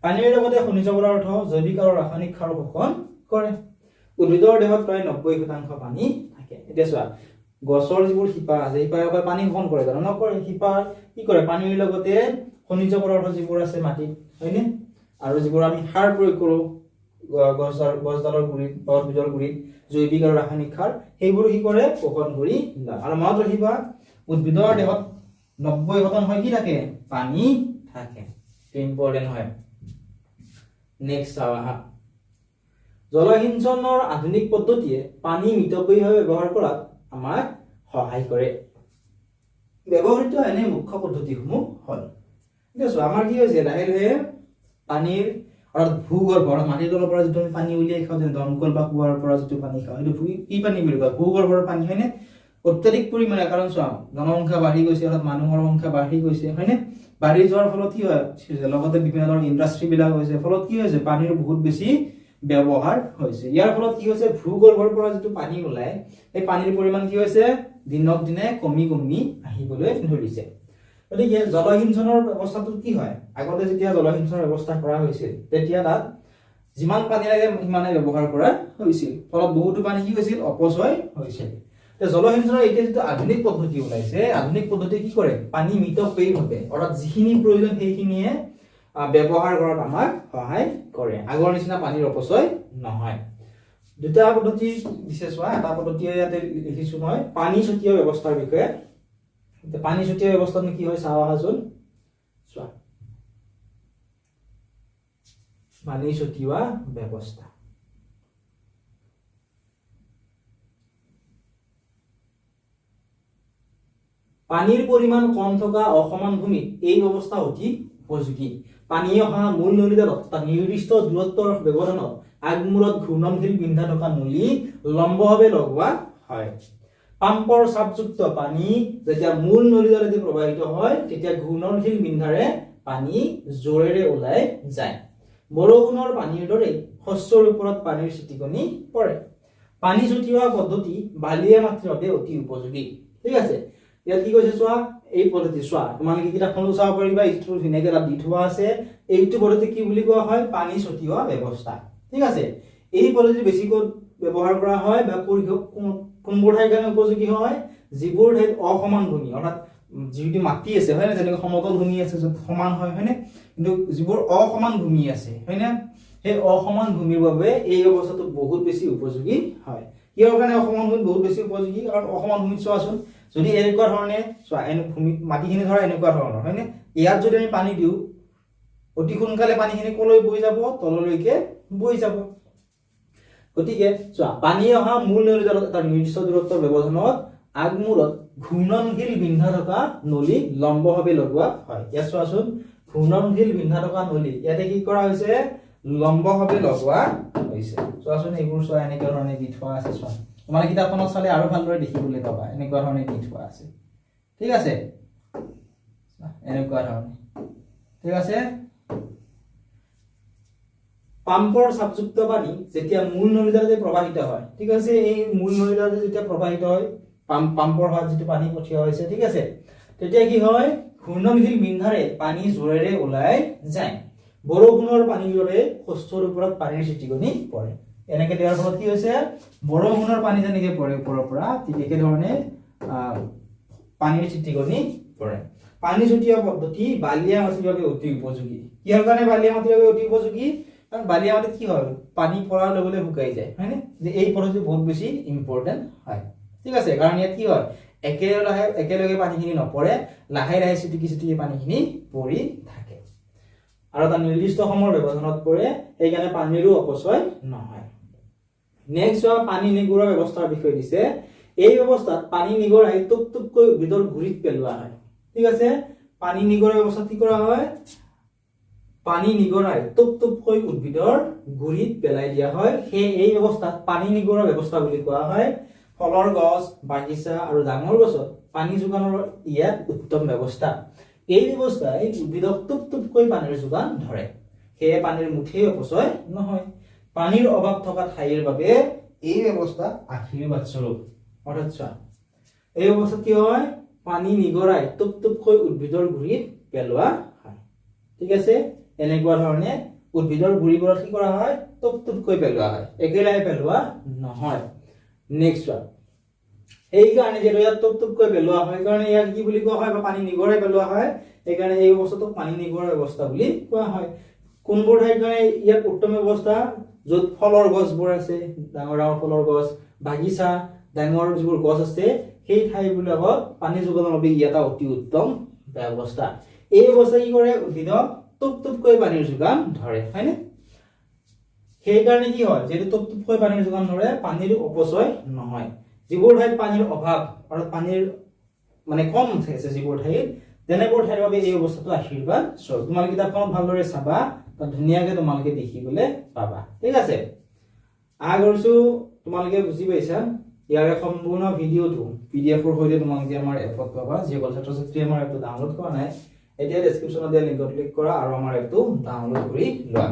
পানীৰ লগতে খনিজ পদাৰ্থ জৈৱিক আৰু ৰাসায়নিক সাৰ শোষণ কৰে উদ্ভিদৰ দেহত প্ৰায় 90% পানী থাকে এতিয়া চোৱা গছৰ যিবোৰ শিপা আছে শিপাই পানী শোষণ কৰে জানো নকৰে শিপা কি কৰে পানীৰ লগতে খনিজ পদাৰ্থ যিবোৰ আছে মাটিত হয়নে আৰু যিবোৰ আমি সাৰ প্ৰয়োগ কৰো গছডালৰ গুৰিত বা উদ্ভিদৰ গুৰিত জৈৱিক আৰু ৰাসায়নিক সাৰ সেইবোৰ কি কৰে শোষণ কৰি লয় আৰু মনত ৰাখিবা উদ্ভিদৰ দেহত 90% কি থাকে পানী থাকে ইম্পৰ্টেন্ট হয় নেক্সট আহা জলসিঞ্চনৰ আধুনিক পদ্ধতিয়ে পানী মিতব্যয়ীভাৱে ব্যৱহাৰ কৰাত আমাক সহায় কৰে ব্যৱহৃত এনে মুখ্য পদ্ধতিসমূহ হ'ল এতিয়া চোৱা আমাৰ কি হৈছে লাহে লাহে পানীৰ অৰ্থাৎ ভূগৰ্ভৰ মাটিৰ তলৰ পৰা যিটো আমি পানী উলিয়াই খাওঁ যেনে দমকল বা কুঁৱাৰ পৰা যিটো পানী খাওঁ সেইটো কি পানী বুলি কয় ভূগৰ্ভৰ পানী হয়নে অত্যাধিক পৰিমাণে কাৰণ চোৱা জনসংখ্যা বাঢ়ি গৈছে অৰ্থাৎ মানুহৰ সংখ্যা বাঢ়ি গৈছে হয়নে বাঢ়ি যোৱাৰ ফলত কি হয় লগতে বিভিন্ন ধৰণৰ ইণ্ডাষ্ট্ৰী বিলাক হৈছে ফলত কি হৈছে পানীৰ বহুত বেছি ব্যৱহাৰ হৈছে ইয়াৰ ফলত কি হৈছে ভূগৰ্ভৰ পৰা যিটো পানী ওলাই এই পানীৰ পৰিমাণ কি হৈছে দিনক দিনে কমি আহিবলৈ ধৰিছে গতিকে জলসিঞ্চনৰ ব্যৱস্থাটো কি হয় আগতে যেতিয়া জলসিঞ্চনৰ ব্যৱস্থা কৰা হৈছিল তেতিয়া তাত যিমান পানী লাগে সিমানে ব্যৱহাৰ কৰা হৈছিল ফলত বহুতো পানী কি হৈছিল অপচয় হৈছিল জলসিঞ্চনৰ এতিয়া যেটো আধুনিক পদ্ধতি ওলাইছে আধুনিক পদ্ধতি কি কৰে পানী মিতব্যয়ীভাৱে অৰ্থাৎ যিখিনি প্ৰয়োজন সেইখিনিয়ে ব্যৱহাৰ কৰাত আমাক সহায় কৰে আগৰ নিচিনা পানীৰ অপচয় নহয় দুটা পদ্ধতি বিশেষ হোৱা এটা পদ্ধতি ইয়াতে লিখিছো মই পানী ছটিয়া ব্যৱস্থাৰ বিষয়ে পানী ছটিয়া ব্যৱস্থাটো কি হয় চাও আহাচোন চোৱা পানী ছটিওৱা ব্যৱস্থা পানীৰ পৰিমাণ কম থকা অসমান ভূমিত এই ব্যৱস্থা অতি উপযোগী পানী অহা মূল নলীডালত এটা নিৰ্দিষ্ট দূৰত্বৰ ব্যৱধানত আগমূৰত ঘূৰ্ণনশীল বিন্ধা থকা নলী লম্বভাৱে লগোৱা হয় পাম্পৰ চাপযুক্ত পানী যেতিয়া মূল নলীডালেদি প্ৰবাহিত হয় তেতিয়া ঘূৰ্ণনশীল বিন্ধাৰে পানী জোৰেৰে ওলাই যায় বৰষুণৰ পানীৰ দৰে শস্যৰ ওপৰত পানীৰ ছিটিকনি পৰে পানী ছটিওৱা পদ্ধতি বালিয়া মাটিৰ বাবে অতি উপযোগী ঠিক আছে ইয়াত কি কৈছে চোৱা এই পদ্ধতি চোৱা তোমালোকে কিতাপখনত চাব পাৰিবা ইটো ধুনীয়াকৈ তাত দি থোৱা আছে এইটো পদ্ধতি কি বুলি কোৱা হয় পানী ছটিওৱা ব্যৱস্থা ঠিক আছে এই পদ্ধতি বেছিকৈ ব্যৱহাৰ কৰা হয় বা কোনবোৰ ঠাইৰ কাৰণে উপযোগী হয় যিবোৰ ঠাইত অসমান ভূমি অৰ্থাৎ যিটো মাটি আছে হয় না যেনেকৈ সমতল ভূমি আছে য'ত সমান হয় হয়নে কিন্তু যিবোৰ অসমান ভূমি আছে হয় না সেই অসমান ভূমিৰ বাবে এই অৱস্থাটো বহুত বেছি উপযোগী হয় কিহৰ কাৰণে অসমান ভূমি বহুত বেছি উপযোগী কাৰণ অসমান ভূমিত চোৱাচোন যদি এনেকুৱা ধৰণে চোৱা ভূমি মাটিখিনি ধৰা এনেকুৱা ধৰণৰ হয়নে ইয়াত যদি আমি পানী দিওঁ অতি সোনকালে পানীখিনি কলৈ বৈ যাব তললৈকে বৈ যাব গতিকে চোৱা পানী অহা মূল নলীডালত এটা নিৰ্দিষ্ট দূৰত্বৰ ব্যৱধানত আগমূৰত ঘূৰ্ণনশীল বিন্ধা থকা নলী লম্বভাৱে লগোৱা হয় ইয়াত চোৱাচোন ঘূৰ্ণনশীল বিন্ধা থকা নলী ইয়াতে কি কৰা হৈছে লম্বভাৱে লগোৱা হৈছে চোৱাচোন এইবোৰ চোৱা এনেকুৱা ধৰণে দি থোৱা আছে চোৱা তোমাৰ কিতাপখনত চালে আৰু ভালদৰে দেখিবলৈ পাবা এনেকুৱা ধৰণে দি থোৱা আছে ঠিক আছে এনেকুৱা ধৰণে ঠিক আছে পাম্পৰ চাপযুক্ত পানী যেতিয়া মূল নলীডালেদি প্ৰবাহিত হয় ঠিক আছে এই মূল নলীডালেদি যেতিয়া প্ৰবাহিত হয় পাম্পৰ হাত যেটো পানী পঠিওৱা হৈছে ঠিক আছে তেতিয়া কি হয় ঘূৰ্ণনশীল বিন্ধাৰে পানী জোৰেৰে ওলাই যায় বৰষুণৰ পানীৰ দৰে শস্যৰ ওপৰত পানীৰ ছিটিকনি পৰে এনেকৈ দিয়াৰ ফলত কি হৈছে বৰষুণৰ পানী যেনেকৈ পৰে ওপৰৰ পৰা ঠিক একে ধৰণে পানীৰ ছিটিকনি পৰে পানী ছটিওৱা পদ্ধতি বালিয়া মাটিৰ বাবে অতি উপযোগী কিহৰ কাৰণে বালিয়া মাটিৰ বাবে অতি উপযোগী কাৰণ বালিয়া মাটিত কি হয় পানী পৰাৰ লগে লগে শুকাই যায় হয়নে যে এই পদ্ধতি বহুত বেছি ইম্পৰ্টেন্ট হয় ঠিক আছে কাৰণ ইয়াত কি হয় একেলগে পানীখিনি নপৰে লাহে লাহে ছিটিকি পানীখিনি পৰি থাকে আৰু এটা নিৰ্দিষ্ট সময়ৰ ব্যৱধানত পৰে সেইকাৰণে পানীৰো অপচয় নহয় নেক্সট হোৱা পানী নিগৰা ব্যৱস্থাৰ বিষয় দিছে এই ব্যৱস্থাত পানী নিগৰাই টুপটুপকৈ উদ্ভিদৰ গুৰিত পেলোৱা হয় ঠিক আছে পানী নিগৰা ব্যৱস্থা কি কৰা হয় পানী নিগৰাই টুপটুপকৈ উদ্ভিদৰ গুৰিত পেলাই দিয়া হয় সেই এই ব্যৱস্থাত পানী নিগৰা ব্যৱস্থা বুলি কোৱা হয় ফলৰ গছ বাগিচা আৰু ডাঙৰ গছত পানী যোগানৰ ইয়াত উত্তম ব্যৱস্থা এই ব্যৱস্থাই উদ্ভিদক টুপটুপকৈ পানীৰ যোগান ধৰে সেয়ে পানীৰ মুঠেই অপচয় নহয় পানীৰ অভাৱ থকা ঠাইৰ বাবে এই ব্যৱস্থা আশীৰ্বাদ স্বৰূপ অৰ্থাৎ চোৱা এই অৱস্থাত কি হয় পানী নিগৰাই টুপটুপকৈ উদ্ভিদৰ গুৰিত পেলোৱা হয় ঠিক আছে এনেকুৱা ধৰণে উদ্ভিদৰ গুৰিবোৰত কি কৰা হয় টুপটুপকৈ পেলোৱা হয় একেলগে পেলোৱা নহয় নেক্সট ওয়ান এই কাৰণে যে ইয়াত টুপটুপকৈ পেলোৱা হয় কাৰণে ইয়াক কি বুলি কোৱা হয় বা পানী নিগৰাই পেলোৱা হয় এই কাৰণে এই অৱস্থাটোক পানী নিগৰা ব্যৱস্থা বুলি কোৱা হয় কোনবোৰ ঠাইৰ কাৰণে ইয়াত উত্তম ব্যৱস্থা য'ত ফলৰ গছবোৰ আছে ডাঙৰ ডাঙৰ ফলৰ গছ বাগিচা ডাঙৰ যিবোৰ গছ আছে সেই ঠাইবিলাকত পানী যোগানৰ বাবে এটা অতি উত্তম ব্যৱস্থা এই ব্যৱস্থা কি কৰে উদ্ভিদক টুপটুপকৈ পানীৰ যোগান ধৰে হয়নে সেই কাৰণে কি হয় যেটো টুপটুপকৈ পানীৰ যোগান ধৰে পানীৰ অপচয় নহয় যিবোৰ ঠাইত পানীৰ অভাৱ আৰু পানীৰ মানে কম আছে যিবোৰ ঠাইত তেনেবোৰ ঠাইৰ বাবে এই অৱস্থাটো আশীৰ্বাদ স্বৰূপ তোমালোকে কিতাপখনত ভালদৰে চাবা তাত ধুনীয়াকৈ তোমালোকে দেখিবলৈ পাবা ঠিক আছে আশা কৰিছো তোমালোকে বুজি পাইছা ইয়াৰ সম্পূৰ্ণ ভিডিঅটো পিডিএফৰ সৈতে তোমালোকে আমাৰ এপত পাবা যিসকল ছাত্ৰ-ছাত্ৰীয়ে আমাৰ এপটো ডাউনলোড কৰা নাই এতিয়া ডেসক্ৰিপচনত দিয়া লিংকত ক্লিক কৰা আৰু আমাৰ এপটো ডাউনলোড কৰি লোৱা